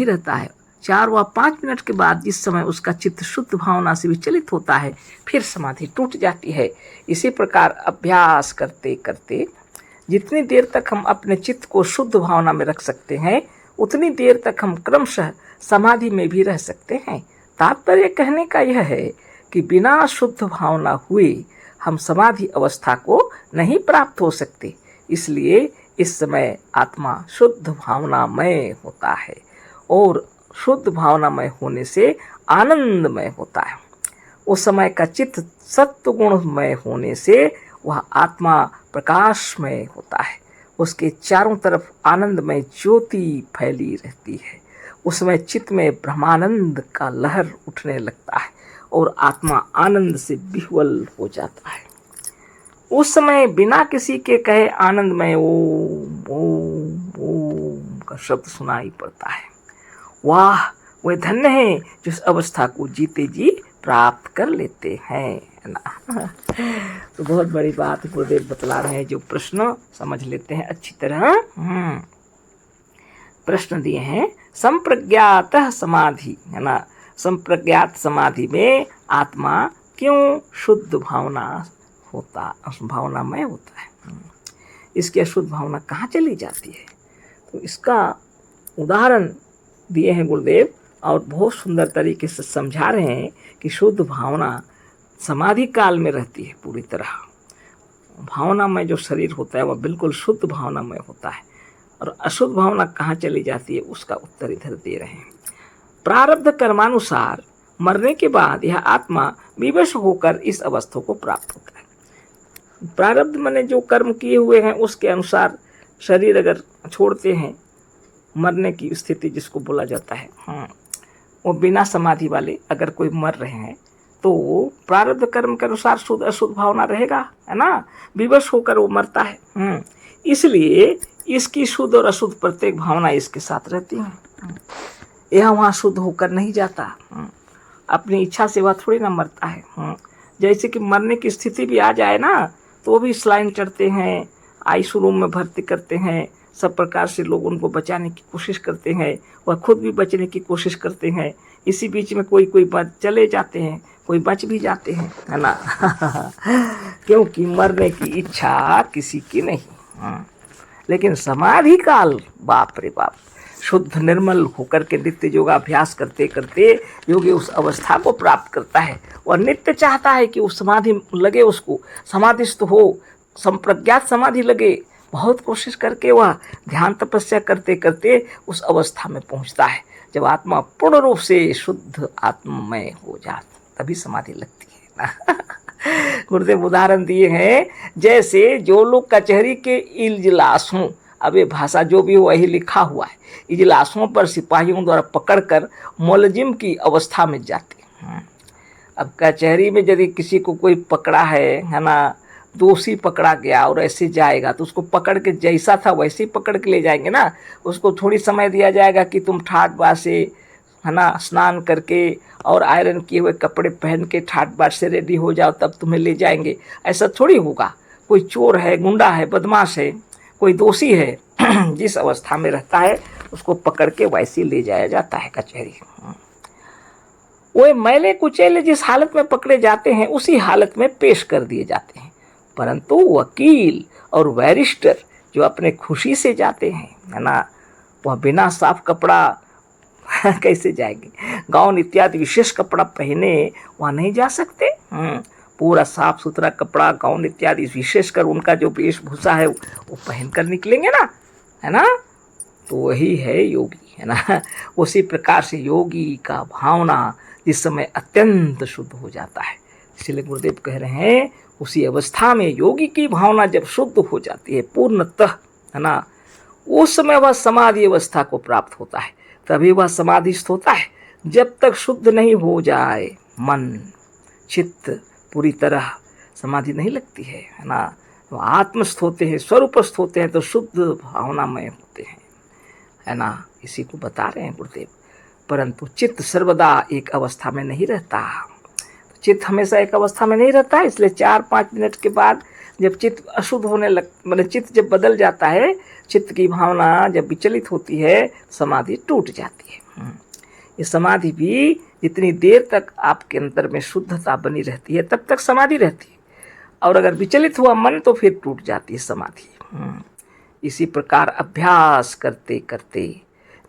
रहता है। 4 व 5 मिनट के बाद जिस समय उसका चित्त शुद्ध भावना से विचलित होता है फिर समाधि टूट जाती है। इसी प्रकार अभ्यास करते करते जितनी देर तक हम अपने चित्त को शुद्ध भावना में रख सकते हैं उतनी देर तक हम क्रमशः समाधि में भी रह सकते हैं। तात्पर्य कहने का यह है कि बिना शुद्ध भावना हुए हम समाधि अवस्था को नहीं प्राप्त हो सकते। इसलिए इस समय आत्मा शुद्ध भावनामय होता है और शुद्ध भावनामय होने से आनंदमय होता है। उस समय का चित्त सत्व गुणमय होने से वह आत्मा प्रकाशमय होता है। उसके चारों तरफ आनंदमय ज्योति फैली रहती है। उस समय चित्त में ब्रह्मानंद का लहर उठने लगता है और आत्मा आनंद से विह्वल हो जाता है। उस समय बिना किसी के कहे आनंदमय ओम ओम ओम का शब्द सुनाई पड़ता है। वाह, वे धन्य हैं जो इस अवस्था को जीते जी प्राप्त कर लेते हैं ना। तो बहुत बड़ी बात गुरुदेव बतला रहे हैं। जो प्रश्न समझ लेते हैं अच्छी तरह। प्रश्न दिए हैं, संप्रज्ञात समाधि है ना, संप्रज्ञात समाधि में आत्मा क्यों शुद्ध भावनामय होता है? इसकी अशुद्ध भावना कहाँ चली जाती है? तो इसका उदाहरण दिए हैं गुरुदेव और बहुत सुंदर तरीके से समझा रहे हैं कि शुद्ध भावना समाधि काल में रहती है। पूरी तरह भावना में जो शरीर होता है वह बिल्कुल शुद्ध भावनामय होता है। और अशुद्ध भावना कहाँ चली जाती है उसका उत्तर इधर दे रहे हैं। प्रारब्ध कर्मानुसार मरने के बाद यह आत्मा विवश होकर इस अवस्था को प्राप्त होता है। प्रारब्ध माने जो कर्म किए हुए हैं उसके अनुसार शरीर अगर छोड़ते हैं, मरने की स्थिति जिसको बोला जाता है, वो बिना समाधि वाले अगर कोई मर रहे हैं तो प्रारब्ध कर्म के अनुसार शुद्ध अशुद्ध भावना रहेगा, है ना। विवश होकर वो मरता है। इसलिए इसकी शुद्ध और अशुद्ध प्रत्येक भावना इसके साथ रहती है। यह वहाँ शुद्ध होकर नहीं जाता। अपनी इच्छा से वह थोड़ी ना मरता है। जैसे कि मरने की स्थिति भी आ जाए ना तो वो भी स्लाइन चढ़ते हैं, आईसीयू रूम में भर्ती करते हैं, सब प्रकार से लोग उनको बचाने की कोशिश करते हैं, वह खुद भी बचने की कोशिश करते हैं। इसी बीच में कोई बच चले जाते हैं, कोई बच भी जाते हैं, है ना। क्योंकि मरने की इच्छा किसी की नहीं। लेकिन समाधि काल, बाप रे बाप, शुद्ध निर्मल होकर के नित्य योगाभ्यास करते करते योगी उस अवस्था को प्राप्त करता है। और नित्य चाहता है कि उस समाधि लगे, उसको समाधिस्थ हो, संप्रज्ञात समाधि लगे। बहुत कोशिश करके वह ध्यान तपस्या करते करते उस अवस्था में पहुंचता है जब आत्मा पूर्ण रूप से शुद्ध आत्ममय हो जाता तभी समाधि लगती है ना। गुरुदेव उदाहरण दिए हैं, जैसे जो लोग कचहरी के इजलासों, अब ये भाषा जो भी वही लिखा हुआ है, इजलासों पर सिपाहियों द्वारा पकड़कर मुलजिम की अवस्था में जाते हैं। अब कचहरी में यदि किसी को कोई पकड़ा है ना, दोषी पकड़ा गया और ऐसे जाएगा तो उसको पकड़ के जैसा था वैसे ही पकड़ के ले जाएंगे ना। उसको थोड़ी समय दिया जाएगा कि तुम ठाट बाट से है ना स्नान करके और आयरन किए हुए कपड़े पहन के ठाट बाट से रेडी हो जाओ तब तुम्हें ले जाएंगे, ऐसा थोड़ी होगा। कोई चोर है, गुंडा है, बदमाश है, कोई दोषी है, जिस अवस्था में रहता है उसको पकड़ के वैसे ले जाया जाता है कचहरी। वो मैले कुचेले जिस हालत में पकड़े जाते हैं उसी हालत में पेश कर दिए जाते हैं। परंतु वकील और बैरिस्टर जो अपने खुशी से जाते हैं है ना, वह बिना साफ कपड़ा कैसे जाएंगे? गाउन इत्यादि विशेष कपड़ा पहने वहाँ नहीं जा सकते। पूरा साफ सुथरा कपड़ा, गाउन इत्यादि विशेषकर उनका जो वेशभूषा है वो पहन कर निकलेंगे ना, है ना। तो वही है योगी, है ना। उसी प्रकार से योगी का भावना जिस समय अत्यंत शुद्ध हो जाता है, इसलिए गुरुदेव कह रहे हैं उसी अवस्था में योगी की भावना जब शुद्ध हो जाती है पूर्णतः, है ना, उस समय वह समाधि अवस्था को प्राप्त होता है। तभी वह समाधिस्थ होता है। जब तक शुद्ध नहीं हो जाए मन चित्त पूरी तरह, समाधि नहीं लगती है ना। तो आत्मस्थ होते हैं, स्वरूपस्थ होते हैं तो शुद्ध भावनामय होते हैं, है ना। इसी को बता रहे हैं गुरुदेव। परंतु चित्त सर्वदा एक अवस्था में नहीं रहता। तो चित्त हमेशा एक अवस्था में नहीं रहता है, इसलिए 4-5 मिनट के बाद जब चित्त अशुद्ध होने मतलब चित्त जब बदल जाता है, चित्त की भावना जब विचलित होती है, समाधि टूट जाती है। ये समाधि भी जितनी देर तक आपके अंदर में शुद्धता बनी रहती है तब तक समाधि रहती है, और अगर विचलित हुआ मन तो फिर टूट जाती है समाधि। इसी प्रकार अभ्यास करते करते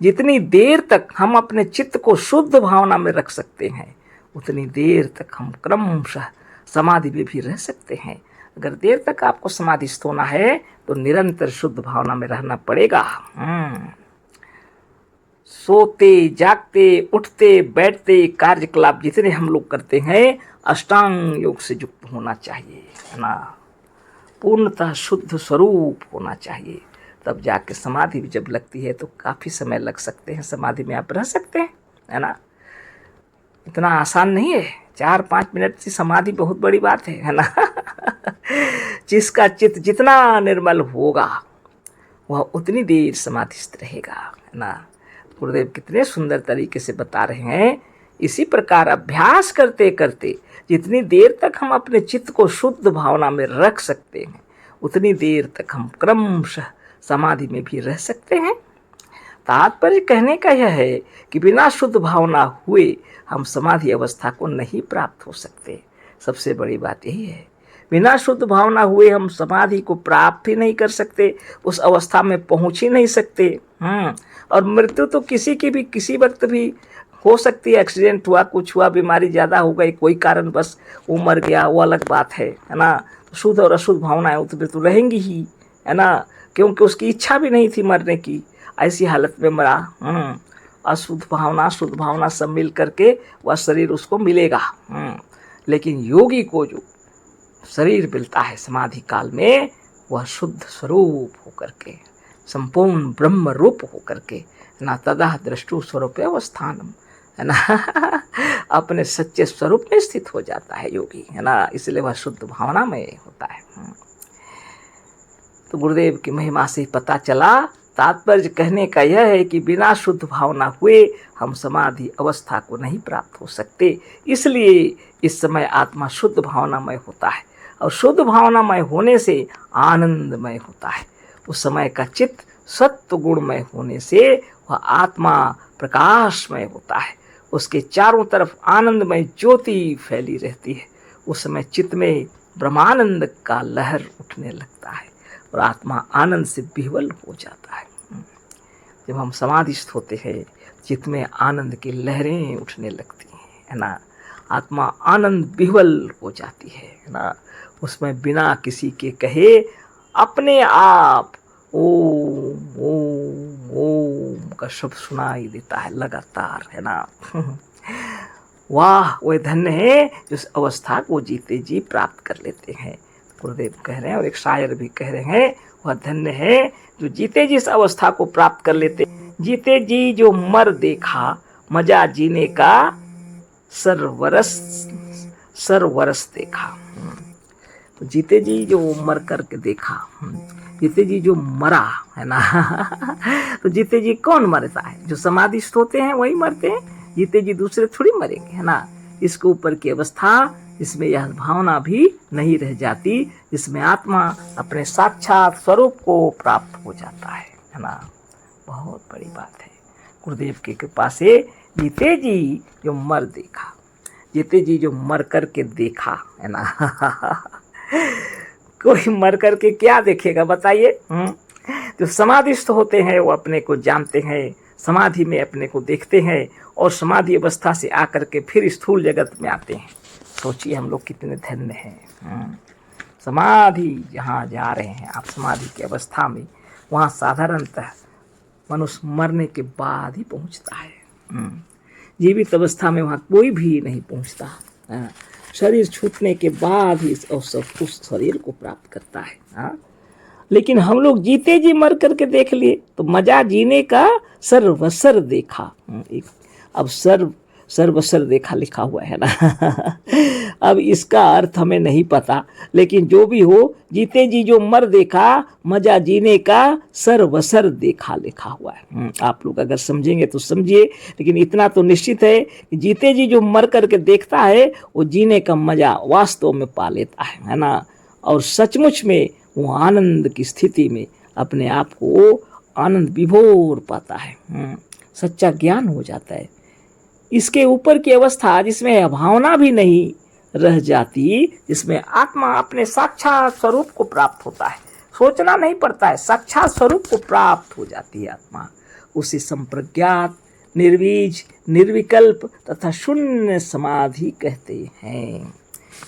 जितनी देर तक हम अपने चित्त को शुद्ध भावना में रख सकते हैं उतनी देर तक हम क्रमशः समाधि में भी रह सकते हैं। अगर देर तक आपको समाधिस्थ होना है तो निरंतर शुद्ध भावना में रहना पड़ेगा। सोते जागते उठते बैठते कार्यकलाप जितने हम लोग करते हैं अष्टांग योग से युक्त होना चाहिए, है ना। पूर्णतः शुद्ध स्वरूप होना चाहिए, तब जाके समाधि भी जब लगती है तो काफ़ी समय लग सकते हैं समाधि में आप रह सकते हैं, है ना। इतना आसान नहीं है, 4-5 मिनट की समाधि बहुत बड़ी बात है ना। जिसका चित्त जितना निर्मल होगा वह उतनी देर समाधिस्थ रहेगा, है ना। गुरुदेव कितने सुंदर तरीके से बता रहे हैं। इसी प्रकार अभ्यास करते करते जितनी देर तक हम अपने चित्त को शुद्ध भावना में रख सकते हैं उतनी देर तक हम क्रमशः समाधि में भी रह सकते हैं। तात्पर्य कहने का यह है कि बिना शुद्ध भावना हुए हम समाधि अवस्था को नहीं प्राप्त हो सकते। सबसे बड़ी बात यही है, बिना शुद्ध भावना हुए हम समाधि को प्राप्त ही नहीं कर सकते, उस अवस्था में पहुंच ही नहीं सकते। और मृत्यु तो किसी की भी किसी वक्त भी हो सकती है। एक्सीडेंट हुआ, कुछ हुआ, बीमारी ज़्यादा हो गई, कोई कारण बस वो मर गया, वो अलग बात है ना। तो शुद्ध और अशुद्ध भावनाएं उसमें तो रहेंगी ही, है ना, क्योंकि उसकी इच्छा भी नहीं थी मरने की, ऐसी हालत में मरा। अशुद्ध भावना शुद्ध भावना सब मिल करके वह शरीर उसको मिलेगा। लेकिन योगी को जो शरीर मिलता है समाधि काल में वह शुद्ध स्वरूप होकर के, संपूर्ण ब्रह्म रूप होकर के, ना तदा दृष्टु स्वरूप अवस्थानम, है ना। अपने सच्चे स्वरूप में स्थित हो जाता है योगी, है ना। इसलिए वह शुद्ध भावना में होता है। तो गुरुदेव की महिमा से पता चला, तात्पर्य कहने का यह है कि बिना शुद्ध भावना हुए हम समाधि अवस्था को नहीं प्राप्त हो सकते। इसलिए इस समय आत्मा शुद्ध भावनामय होता है, और शुद्ध भावनामय होने से आनंदमय होता है। उस समय का चित्त सत्व गुणमय होने से वह आत्मा प्रकाशमय होता है, उसके चारों तरफ आनंदमय ज्योति फैली रहती है। उस समय चित्त में ब्रह्मानंद का लहर उठने लगता है और आत्मा आनंद से विह्वल हो जाता है। जब हम समाधिस्थ होते हैं चित्त में आनंद की लहरें उठने लगती हैं, है ना। आत्मा आनंद विह्वल हो जाती है ना। उसमें बिना किसी के कहे अपने आप ओम ओम ओम का शब्द सुनाई देता है लगातार, है ना। वाह वह धन्य है जो इस अवस्था को जीते जी प्राप्त कर लेते हैं। गुरुदेव कह रहे हैं और एक शायर भी कह रहे हैं, वह धन्य है जो जीते जी इस अवस्था को प्राप्त कर लेते। जीते जी जो मर देखा मजा जीने का सरवरस देखा। तो जीते जी जो मर करके देखा, जीते जी जो मरा है ना तो जीते जी कौन मरता है? जो समाधिस्थ होते हैं वही मरते हैं, जीते जी दूसरे थोड़ी मरेंगे, है ना। इसके ऊपर की अवस्था जिसमें यह भावना भी नहीं रह जाती, जिसमें आत्मा अपने साक्षात स्वरूप को प्राप्त हो जाता है ना। बहुत बड़ी बात है। गुरुदेव की कृपा से जीते जी जो मर देखा, जीते जी जो मर करके देखा, है ना कोई मर करके क्या देखेगा बताइए? जो समाधिस्थ होते हैं वो अपने को जानते हैं, समाधि में अपने को देखते हैं और समाधि अवस्था से आकर के फिर स्थूल जगत में आते हैं। सोचिए हम लोग कितने धन्य हैं। समाधि जहाँ जा रहे हैं आप, समाधि की अवस्था में, वहाँ साधारणतः मनुष्य मरने के बाद ही पहुँचता है। जीवित अवस्था में वहाँ कोई भी नहीं पहुँचता। शरीर छूटने के बाद ही उस शरीर को प्राप्त करता है। लेकिन हम लोग जीते जी मर करके देख लिए, तो मजा जीने का सर्वसर देखा। अब सर्वसर देखा लिखा हुआ है ना अब इसका अर्थ हमें नहीं पता, लेकिन जो भी हो, जीते जी जो मर देखा मजा जीने का सर्वसर देखा लिखा हुआ है। आप लोग अगर समझेंगे तो समझिए, लेकिन इतना तो निश्चित है कि जीते जी जो मर करके देखता है वो जीने का मजा वास्तव में पा लेता है ना। और सचमुच में वो आनंद की स्थिति में अपने आप को आनंद विभोर पाता है। सच्चा ज्ञान हो जाता है। इसके ऊपर की अवस्था जिसमें भावना भी नहीं रह जाती, जिसमें आत्मा अपने साक्षात स्वरूप को प्राप्त होता है, सोचना नहीं पड़ता है, साक्षात स्वरूप को प्राप्त हो जाती है आत्मा। उसे संप्रज्ञात, निर्बीज, निर्विकल्प तथा शून्य समाधि कहते हैं।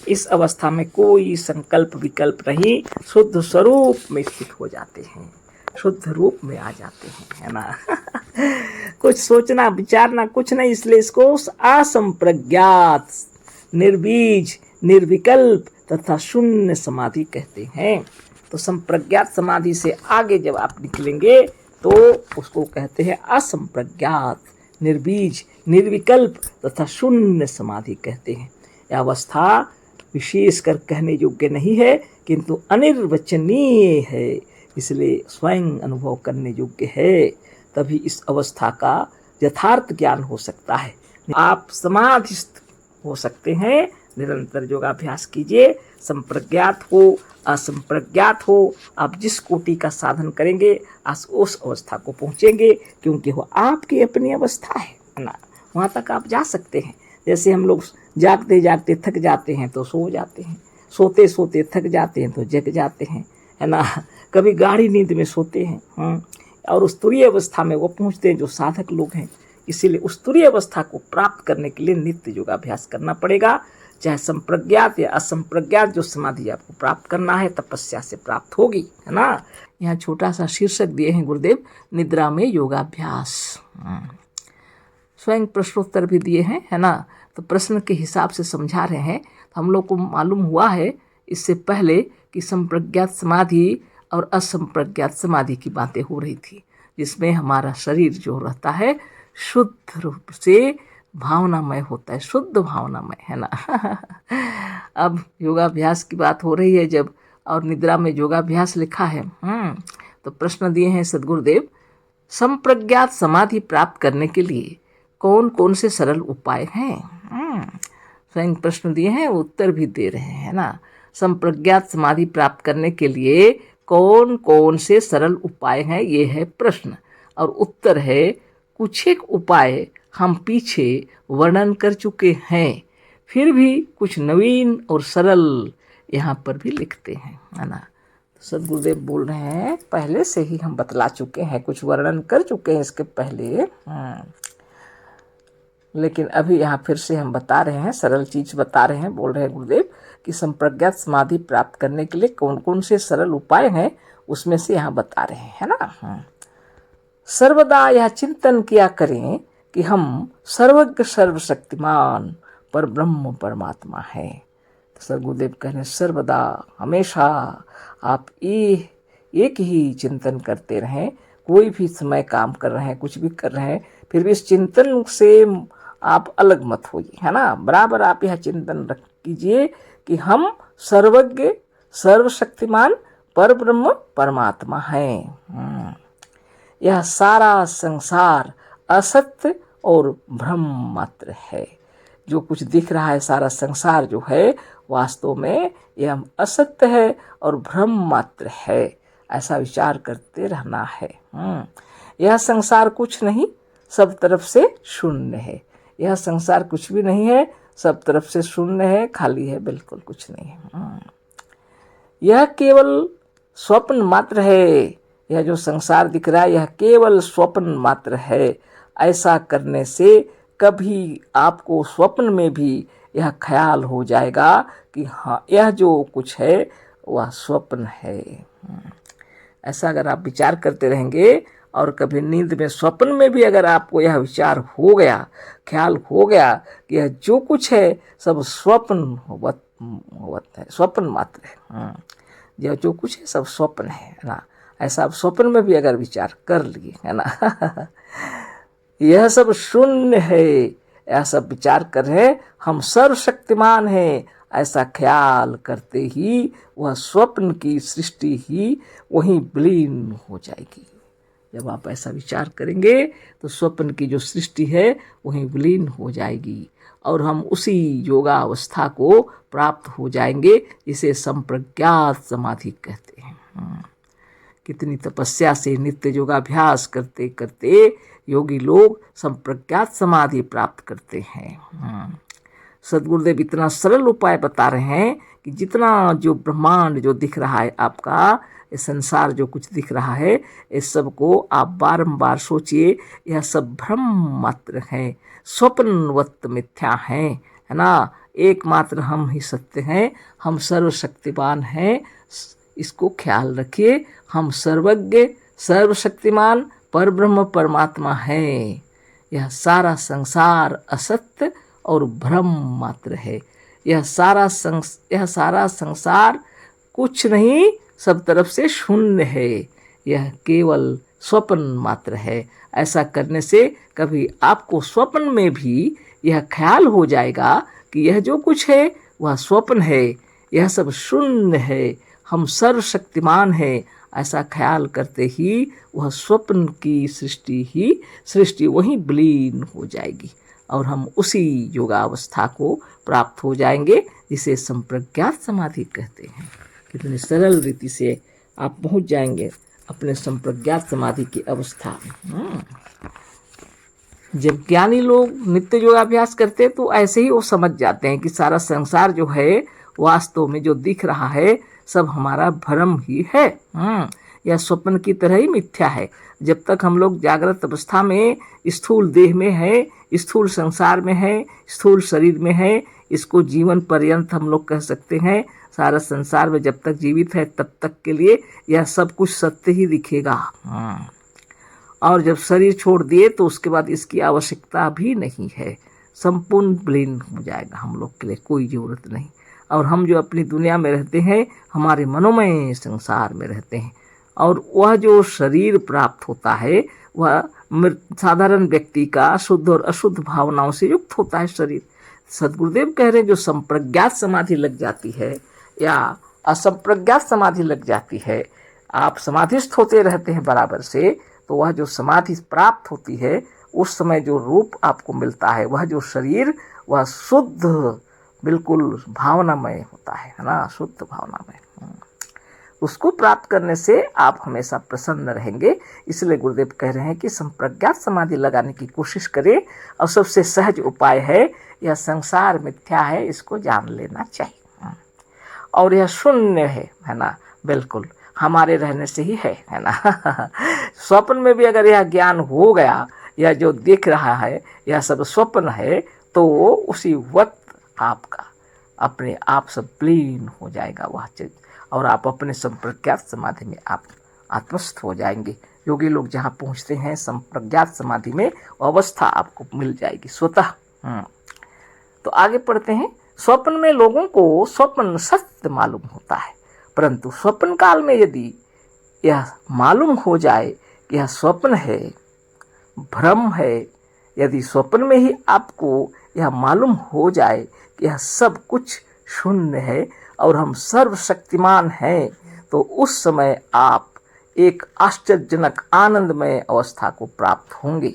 इस अवस्था में कोई संकल्प विकल्प नहीं, शुद्ध स्वरूप में स्थित हो जाते हैं, शुद्ध रूप में आ जाते हैं, है ना कुछ सोचना विचारना कुछ नहीं, इसलिए इसको असंप्रज्ञात, निर्बीज, निर्विकल्प तथा शून्य समाधि कहते हैं। तो संप्रज्ञात समाधि से आगे जब आप निकलेंगे तो उसको कहते हैं असंप्रज्ञात, निर्बीज, निर्विकल्प तथा शून्य समाधि कहते हैं। यह अवस्था विशेषकर कहने योग्य नहीं है, किंतु अनिर्वचनीय है, इसलिए स्वयं अनुभव करने योग्य है। तभी इस अवस्था का यथार्थ ज्ञान हो सकता है। आप समाधिस्थ हो सकते हैं, निरंतर योगाभ्यास कीजिए, संप्रज्ञात हो असंप्रज्ञात हो, आप जिस कोटि का साधन करेंगे आप उस अवस्था को पहुँचेंगे, क्योंकि वो आपकी अपनी अवस्था है ना। वहाँ तक आप जा सकते हैं। जैसे हम लोग जागते जागते थक जाते हैं तो सो जाते हैं, सोते सोते थक जाते हैं तो जग जाते हैं, है ना। कभी गाढ़ी नींद में सोते हैं और उस तुरीय अवस्था में वो पहुँचते हैं जो साधक लोग हैं। इसीलिए उस तुरीय अवस्था को प्राप्त करने के लिए नित्य योगाभ्यास करना पड़ेगा। चाहे संप्रज्ञात या असंप्रज्ञात जो समाधि आपको प्राप्त करना है, तपस्या से प्राप्त होगी, है ना। यहाँ छोटा सा शीर्षक दिए हैं गुरुदेव, निद्रा में योगाभ्यास। स्वयं प्रश्नोत्तर भी दिए हैं, है ना। तो प्रश्न के हिसाब से समझा रहे हैं। तो हम लोग को मालूम हुआ है इससे पहले कि संप्रज्ञात समाधि और असंप्रज्ञात समाधि की बातें हो रही थी, जिसमें हमारा शरीर जो रहता है शुद्ध रूप से भावनामय होता है, शुद्ध भावनामय, है ना अब योगाभ्यास की बात हो रही है जब, और निद्रा में योगाभ्यास लिखा है। तो प्रश्न दिए हैं सद्गुरुदेव, संप्रज्ञात समाधि प्राप्त करने के लिए कौन कौन से सरल उपाय हैं? स्वयं प्रश्न दिए हैं, उत्तर भी दे रहे हैं, है ना। संप्रज्ञात समाधि प्राप्त करने के लिए कौन कौन से सरल उपाय हैं, ये है प्रश्न। और उत्तर है कुछ एक उपाय हम पीछे वर्णन कर चुके हैं, फिर भी कुछ नवीन और सरल यहाँ पर भी लिखते हैं, है ना। तो सद्गुरुदेव बोल रहे हैं पहले से ही हम बतला चुके हैं, कुछ वर्णन कर चुके हैं इसके पहले, लेकिन अभी यहाँ फिर से हम बता रहे हैं, सरल चीज बता रहे हैं। बोल रहे हैं गुरुदेव कि संप्रज्ञात समाधि प्राप्त करने के लिए कौन कौन से सरल उपाय हैं, उसमें से यहाँ बता रहे हैं, है ना। सर्वदा यह चिंतन किया करें कि हम सर्वज्ञ सर्वशक्तिमान पर ब्रह्म परमात्मा है। तो सर गुरुदेव कह रहे हैं सर्वदा हमेशा आप एक ही चिंतन करते रहें। कोई भी समय काम कर रहे हैं, कुछ भी कर रहे हैं, फिर भी इस चिंतन से आप अलग मत होइए, है ना। बराबर आप यह चिंतन रख कीजिए कि हम सर्वज्ञ सर्वशक्तिमान पर ब्रह्म परमात्मा हैं। यह सारा संसार असत्य और भ्रम मात्र है। जो कुछ दिख रहा है सारा संसार जो है वास्तव में यह असत्य है और भ्रम मात्र है। ऐसा विचार करते रहना है। यह संसार कुछ नहीं, सब तरफ से शून्य है। यह संसार कुछ भी नहीं है, सब तरफ से शून्य है, खाली है, बिल्कुल कुछ नहीं है। यह केवल स्वप्न मात्र है। यह जो संसार दिख रहा है यह केवल स्वप्न मात्र है। ऐसा करने से कभी आपको स्वप्न में भी यह ख्याल हो जाएगा कि हाँ यह जो कुछ है वह स्वप्न है। ऐसा अगर आप विचार करते रहेंगे और कभी नींद में स्वप्न में भी अगर आपको यह विचार हो गया, ख्याल हो गया कि यह जो कुछ है सब स्वप्न है, स्वप्न मात्र है, यह जो कुछ है सब स्वप्न है ना। ऐसा आप स्वप्न में भी अगर विचार कर लिए, है ना यह सब शून्य है, यह सब विचार कर रहे हम सर्वशक्तिमान हैं, ऐसा ख्याल करते ही वह स्वप्न की सृष्टि ही वहीं विलीन हो जाएगी। जब आप ऐसा विचार करेंगे तो स्वप्न की जो सृष्टि है वहीं विलीन हो जाएगी और हम उसी योगावस्था को प्राप्त हो जाएंगे जिसे संप्रज्ञात समाधि कहते हैं। कितनी तपस्या से नित्य योगाभ्यास करते करते योगी लोग संप्रज्ञात समाधि प्राप्त करते हैं। सद्गुरुदेव इतना सरल उपाय बता रहे हैं कि जितना जो ब्रह्मांड जो दिख रहा है आपका, ये संसार जो कुछ दिख रहा है, इस सब को आप बारंबार सोचिए यह सब भ्रम मात्र है, स्वप्नवत मिथ्या है ना। एकमात्र हम ही सत्य हैं, हम सर्वशक्तिमान हैं, इसको ख्याल रखिए। हम सर्वज्ञ सर्वशक्तिमान पर ब्रह्म परमात्मा है। यह सारा संसार असत्य और भ्रम मात्र है। यह सारा संसार कुछ नहीं, सब तरफ से शून्य है। यह केवल स्वप्न मात्र है। ऐसा करने से कभी आपको स्वप्न में भी यह ख्याल हो जाएगा कि यह जो कुछ है वह स्वप्न है, यह सब शून्य है, हम सर्वशक्तिमान हैं। ऐसा ख्याल करते ही वह स्वप्न की सृष्टि वहीं विलीन हो जाएगी और हम उसी योगावस्था को प्राप्त हो जाएंगे जिसे संप्रज्ञात समाधि कहते हैं। कितनी सरल रीति से आप पहुंच जाएंगे अपने संप्रज्ञात समाधि की अवस्था में। जब ज्ञानी लोग नित्य योगाभ्यास करते हैं तो ऐसे ही वो समझ जाते हैं कि सारा संसार जो है वास्तव में जो दिख रहा है सब हमारा भ्रम ही है। यह स्वप्न की तरह ही मिथ्या है। जब तक हम लोग जागृत अवस्था में स्थूल देह में है, स्थूल संसार में है, स्थूल शरीर में है, इसको जीवन पर्यंत हम लोग कह सकते हैं। सारा संसार में जब तक जीवित है तब तक के लिए यह सब कुछ सत्य ही दिखेगा। और जब शरीर छोड़ दिए तो उसके बाद इसकी आवश्यकता भी नहीं है, संपूर्ण विलीन हो जाएगा, हम लोग के लिए कोई ज़रूरत नहीं। और हम जो अपनी दुनिया में रहते हैं हमारे मनोमय संसार में रहते हैं और वह जो शरीर प्राप्त होता है वह साधारण व्यक्ति का शुद्ध और अशुद्ध भावनाओं से युक्त होता है शरीर। सद्गुरुदेव कह रहे हैं जो संप्रज्ञात समाधि लग जाती है या असंप्रज्ञात समाधि लग जाती है, आप समाधिस्थ होते रहते हैं बराबर से, तो वह जो समाधि प्राप्त होती है उस समय जो रूप आपको मिलता है वह जो शरीर वह शुद्ध बिल्कुल भावनामय होता है ना, शुद्ध भावनामय। उसको प्राप्त करने से आप हमेशा प्रसन्न रहेंगे। इसलिए गुरुदेव कह रहे हैं कि संप्रज्ञात समाधि लगाने की कोशिश करें और सबसे सहज उपाय है यह संसार मिथ्या है, इसको जान लेना चाहिए और यह शून्य है ना, बिल्कुल हमारे रहने से ही है ना। स्वप्न में भी अगर यह ज्ञान हो गया, यह जो दिख रहा है यह सब स्वप्न है, तो उसी वक्त आपका अपने आप सब विलीन हो जाएगा वह चीज और आप अपने संप्रज्ञात समाधि में आप आत्मस्थ हो जाएंगे। योगी लोग जहाँ पहुँचते हैं संप्रज्ञात समाधि में अवस्था आपको मिल जाएगी स्वतः। तो आगे पढ़ते हैं, स्वप्न में लोगों को स्वप्न सत्य मालूम होता है, परंतु स्वप्न काल में यदि यह मालूम हो जाए कि यह स्वप्न है, भ्रम है, यदि स्वप्न में ही आपको यह मालूम हो जाए कि यह सब कुछ शून्य है और हम सर्वशक्तिमान हैं, तो उस समय आप एक आश्चर्यजनक आनंदमय अवस्था को प्राप्त होंगे।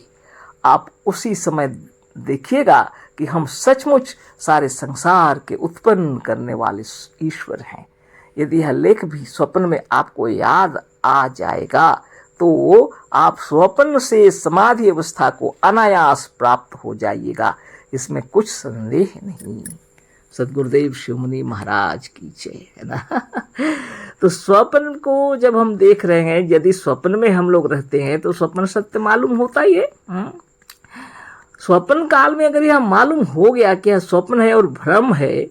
आप उसी समय देखिएगा कि हम सचमुच सारे संसार के उत्पन्न करने वाले ईश्वर हैं। यदि यह लेख भी स्वप्न में आपको याद आ जाएगा तो आप स्वप्न से समाधि अवस्था को अनायास प्राप्त हो जाइएगा, इसमें कुछ संदेह नहीं। सद्गुरुदेव शिवमुनि महाराज की जय, है ना। तो स्वप्न को जब हम देख रहे हैं, यदि स्वप्न में हम लोग रहते हैं तो स्वप्न सत्य मालूम होता ही है। स्वप्न काल में अगर यह मालूम हो गया कि यह स्वप्न है और भ्रम है,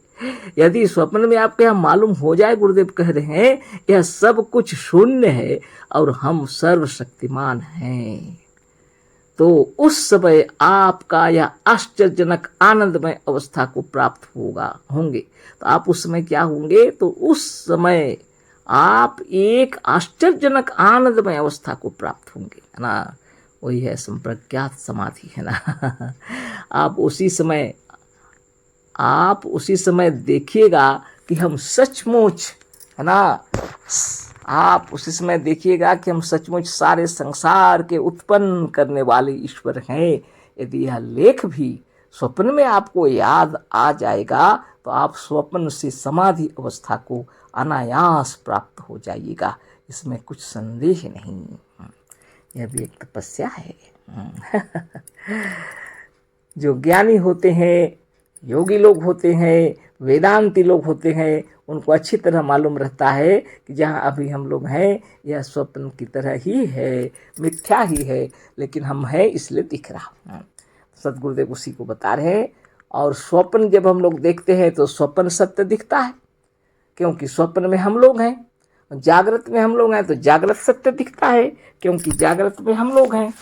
यदि स्वप्न में आपको यह मालूम हो जाए, गुरुदेव कह रहे हैं यह सब कुछ शून्य है और हम सर्वशक्तिमान हैं, तो उस समय आपका यह आश्चर्यजनक आनंदमय अवस्था को प्राप्त होंगे। तो आप उस समय क्या होंगे, तो उस समय आप एक आश्चर्यजनक आनंदमय अवस्था को प्राप्त होंगे, है ना। वही है संप्रज्ञात समाधि, है ना। आप उसी समय देखिएगा कि हम सचमुच, है ना, आप उसी समय देखिएगा कि हम सचमुच सारे संसार के उत्पन्न करने वाले ईश्वर हैं। यदि यह लेख भी स्वप्न में आपको याद आ जाएगा तो आप स्वप्न से समाधि अवस्था को अनायास प्राप्त हो जाइएगा, इसमें कुछ संदेह नहीं। यह भी एक तपस्या है। जो ज्ञानी होते हैं, योगी लोग होते हैं, वेदांती लोग होते हैं, उनको अच्छी तरह मालूम रहता है कि जहाँ अभी हम लोग हैं यह स्वप्न की तरह ही है, मिथ्या ही है, लेकिन हम हैं इसलिए दिख रहा। सद्गुरुदेव उसी को बता रहे हैं। और स्वप्न जब हम लोग देखते हैं तो स्वप्न सत्य दिखता है, क्योंकि स्वप्न में हम लोग हैं। जागृत में हम लोग हैं तो जागृत सत्य दिखता है, क्योंकि जागृत में हम लोग हैं।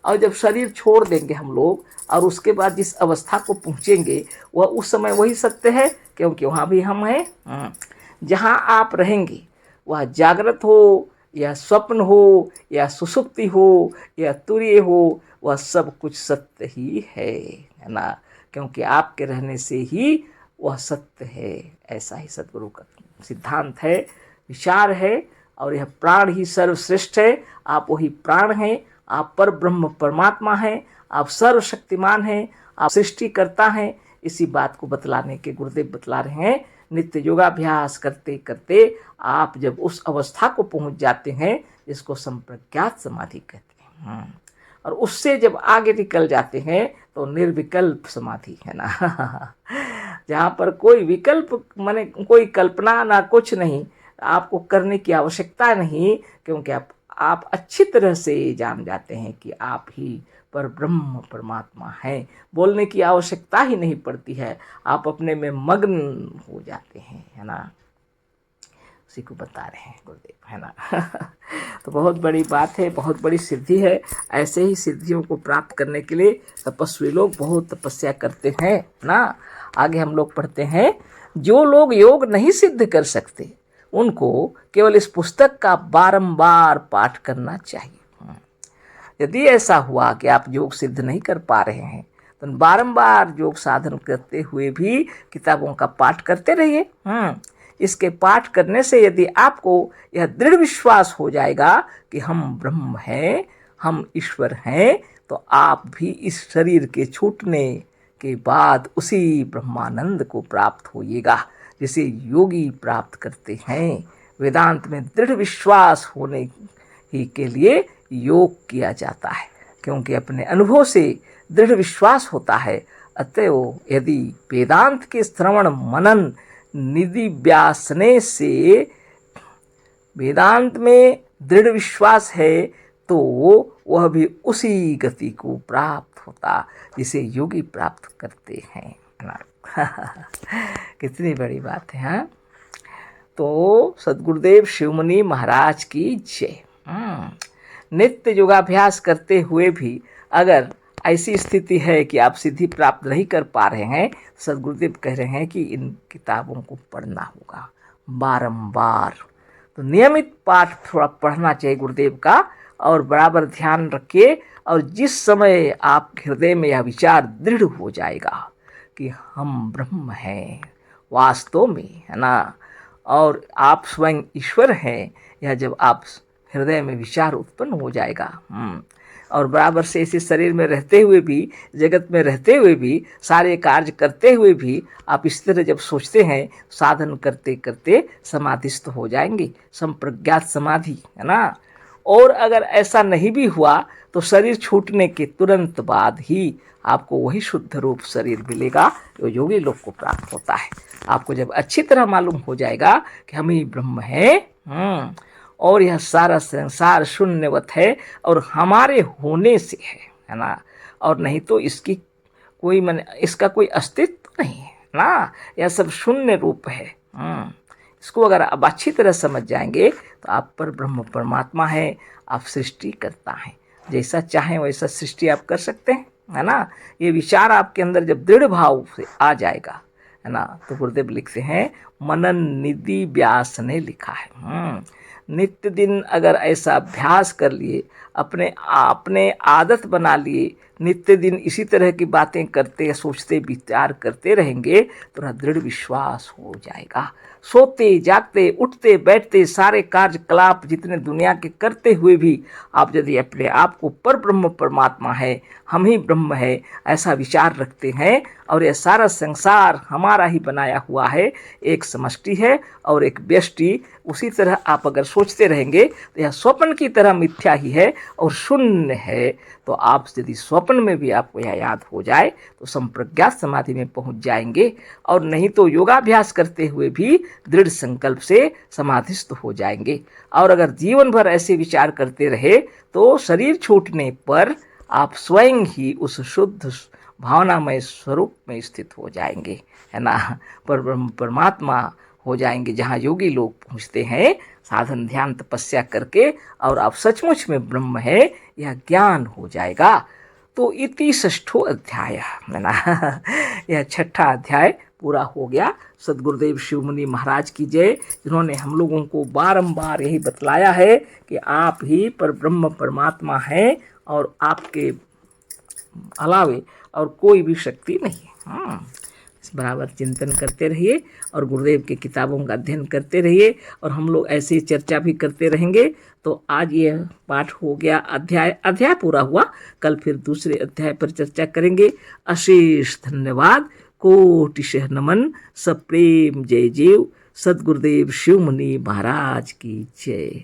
और जब शरीर छोड़ देंगे हम लोग और उसके बाद जिस अवस्था को पहुँचेंगे वह उस समय वही सत्य है, क्योंकि वहाँ भी हम हैं। जहाँ आप रहेंगे वह जागृत हो या स्वप्न हो या सुषुप्ति हो या तुरीय हो, वह सब कुछ सत्य ही है ना, क्योंकि आपके रहने से ही वह सत्य है। ऐसा ही सद्गुरु का सिद्धांत है, विचार है। और यह प्राण ही सर्वश्रेष्ठ है। आप वही प्राण हैं, आप पर ब्रह्म परमात्मा हैं, आप सर्वशक्तिमान हैं, आप सृष्टिकर्ता हैं। इसी बात को बतलाने के गुरुदेव बतला रहे हैं। नित्य योगाभ्यास करते करते आप जब उस अवस्था को पहुंच जाते हैं जिसको संप्रज्ञात समाधि कहते हैं, और उससे जब आगे निकल जाते हैं तो निर्विकल्प समाधि, है ना। जहाँ पर कोई विकल्प माने कोई कल्पना ना कुछ नहीं, आपको करने की आवश्यकता नहीं, क्योंकि आप अच्छी तरह से जान जाते हैं कि आप ही पर ब्रह्म परमात्मा हैं। बोलने की आवश्यकता ही नहीं पड़ती है, आप अपने में मग्न हो जाते हैं, है ना। उसी को बता रहे हैं गुरुदेव, है ना। तो बहुत बड़ी बात है, बहुत बड़ी सिद्धि है। ऐसे ही सिद्धियों को प्राप्त करने के लिए तपस्वी लोग बहुत तपस्या करते हैं ना। आगे हम लोग पढ़ते हैं, जो लोग योग नहीं सिद्ध कर सकते उनको केवल इस पुस्तक का बारंबार पाठ करना चाहिए। यदि ऐसा हुआ कि आप योग सिद्ध नहीं कर पा रहे हैं तो बारंबार योग साधन करते हुए भी किताबों का पाठ करते रहिए। इसके पाठ करने से यदि आपको यह दृढ़ विश्वास हो जाएगा कि हम ब्रह्म हैं, हम ईश्वर हैं, तो आप भी इस शरीर के छूटने के बाद उसी ब्रह्मानंद को प्राप्त होइएगा जिसे योगी प्राप्त करते हैं। वेदांत में दृढ़ विश्वास होने ही के लिए योग किया जाता है, क्योंकि अपने अनुभव से दृढ़ विश्वास होता है। अतएव यदि वेदांत के श्रवण मनन निधिव्यासने से वेदांत में दृढ़ विश्वास है तो वह भी उसी गति को प्राप्त होता जिसे योगी प्राप्त करते हैं। कितनी बड़ी बात है। हाँ, तो सद्गुरुदेव शिवमुनि महाराज की जय। नित्य योगाभ्यास करते हुए भी अगर ऐसी स्थिति है कि आप सिद्धि प्राप्त नहीं कर पा रहे हैं, सदगुरुदेव कह रहे हैं कि इन किताबों को पढ़ना होगा बारंबार। तो नियमित पाठ थोड़ा पढ़ना चाहिए गुरुदेव का, और बराबर ध्यान रखिए। और जिस समय आप हृदय में यह विचार दृढ़ हो जाएगा कि हम ब्रह्म हैं वास्तव में, है ना, और आप स्वयं ईश्वर हैं, यह जब आप हृदय में विचार उत्पन्न हो जाएगा, और बराबर से इसी शरीर में रहते हुए भी, जगत में रहते हुए भी, सारे कार्य करते हुए भी आप इस तरह जब सोचते हैं, साधन करते करते समाधिस्थ हो जाएंगे, संप्रज्ञात समाधि, है ना। और अगर ऐसा नहीं भी हुआ तो शरीर छूटने के तुरंत बाद ही आपको वही शुद्ध रूप शरीर मिलेगा जो योगी लोग को प्राप्त होता है। आपको जब अच्छी तरह मालूम हो जाएगा कि हम ही ब्रह्म हैं, और यह सारा संसार शून्यवत है और हमारे होने से है ना, और नहीं तो इसकी कोई इसका कोई अस्तित्व नहीं है ना, यह सब शून्य रूप है। इसको अगर आप अच्छी तरह समझ जाएंगे तो आप पर ब्रह्म परमात्मा है, आप सृष्टि करता है, जैसा चाहें वैसा सृष्टि आप कर सकते हैं, है ना। ये विचार आपके अंदर जब दृढ़ भाव से आ जाएगा, है ना, तो गुरुदेव लिखते हैं, मनन निधि व्यास ने लिखा है, नित्य दिन अगर ऐसा अभ्यास कर लिए, अपने आदत बना लिए, नित्य दिन इसी तरह की बातें करते सोचते विचार करते रहेंगे तो दृढ़ विश्वास हो जाएगा। सोते जागते उठते बैठते सारे कार्यकलाप जितने दुनिया के करते हुए भी आप यदि अपने आप को पर ब्रह्म परमात्मा है, हम ही ब्रह्म है, ऐसा विचार रखते हैं, और यह सारा संसार हमारा ही बनाया हुआ है, एक समष्टि है और एक व्यष्टि, उसी तरह आप अगर सोचते रहेंगे तो यह स्वप्न की तरह मिथ्या ही है और शून्य है। तो आप यदि स्वप्न में भी आपको यह याद हो जाए तो संप्रज्ञात समाधि में पहुंच जाएंगे, और नहीं तो योगाभ्यास करते हुए भी दृढ़ संकल्प से समाधिस्थ हो जाएंगे। और अगर जीवन भर ऐसे विचार करते रहे तो शरीर छूटने पर आप स्वयं ही उस शुद्ध भावनामय स्वरूप में स्थित हो जाएंगे, है ना, पर ब्रह्म परमात्मा हो जाएंगे, जहाँ योगी लोग पहुँचते हैं साधन ध्यान तपस्या करके, और आप सचमुच में ब्रह्म है यह ज्ञान हो जाएगा। तो इति षष्ठो अध्याय, है ना, यह छठा अध्याय पूरा हो गया। सदगुरुदेव शिवमुनि महाराज की जय, जिन्होंने हम लोगों को बारंबार यही बतलाया है कि आप ही पर ब्रह्म परमात्मा हैं और आपके अलावे और कोई भी शक्ति नहीं है। बराबर चिंतन करते रहिए और गुरुदेव की किताबों का अध्ययन करते रहिए, और हम लोग ऐसे ही चर्चा भी करते रहेंगे। तो आज ये पाठ हो गया, अध्याय पूरा हुआ। कल फिर दूसरे अध्याय पर चर्चा करेंगे। अशेष धन्यवाद, कोटिशः नमन, सप्रेम जय जीव। सदगुरुदेव शिवमुनि महाराज की जय।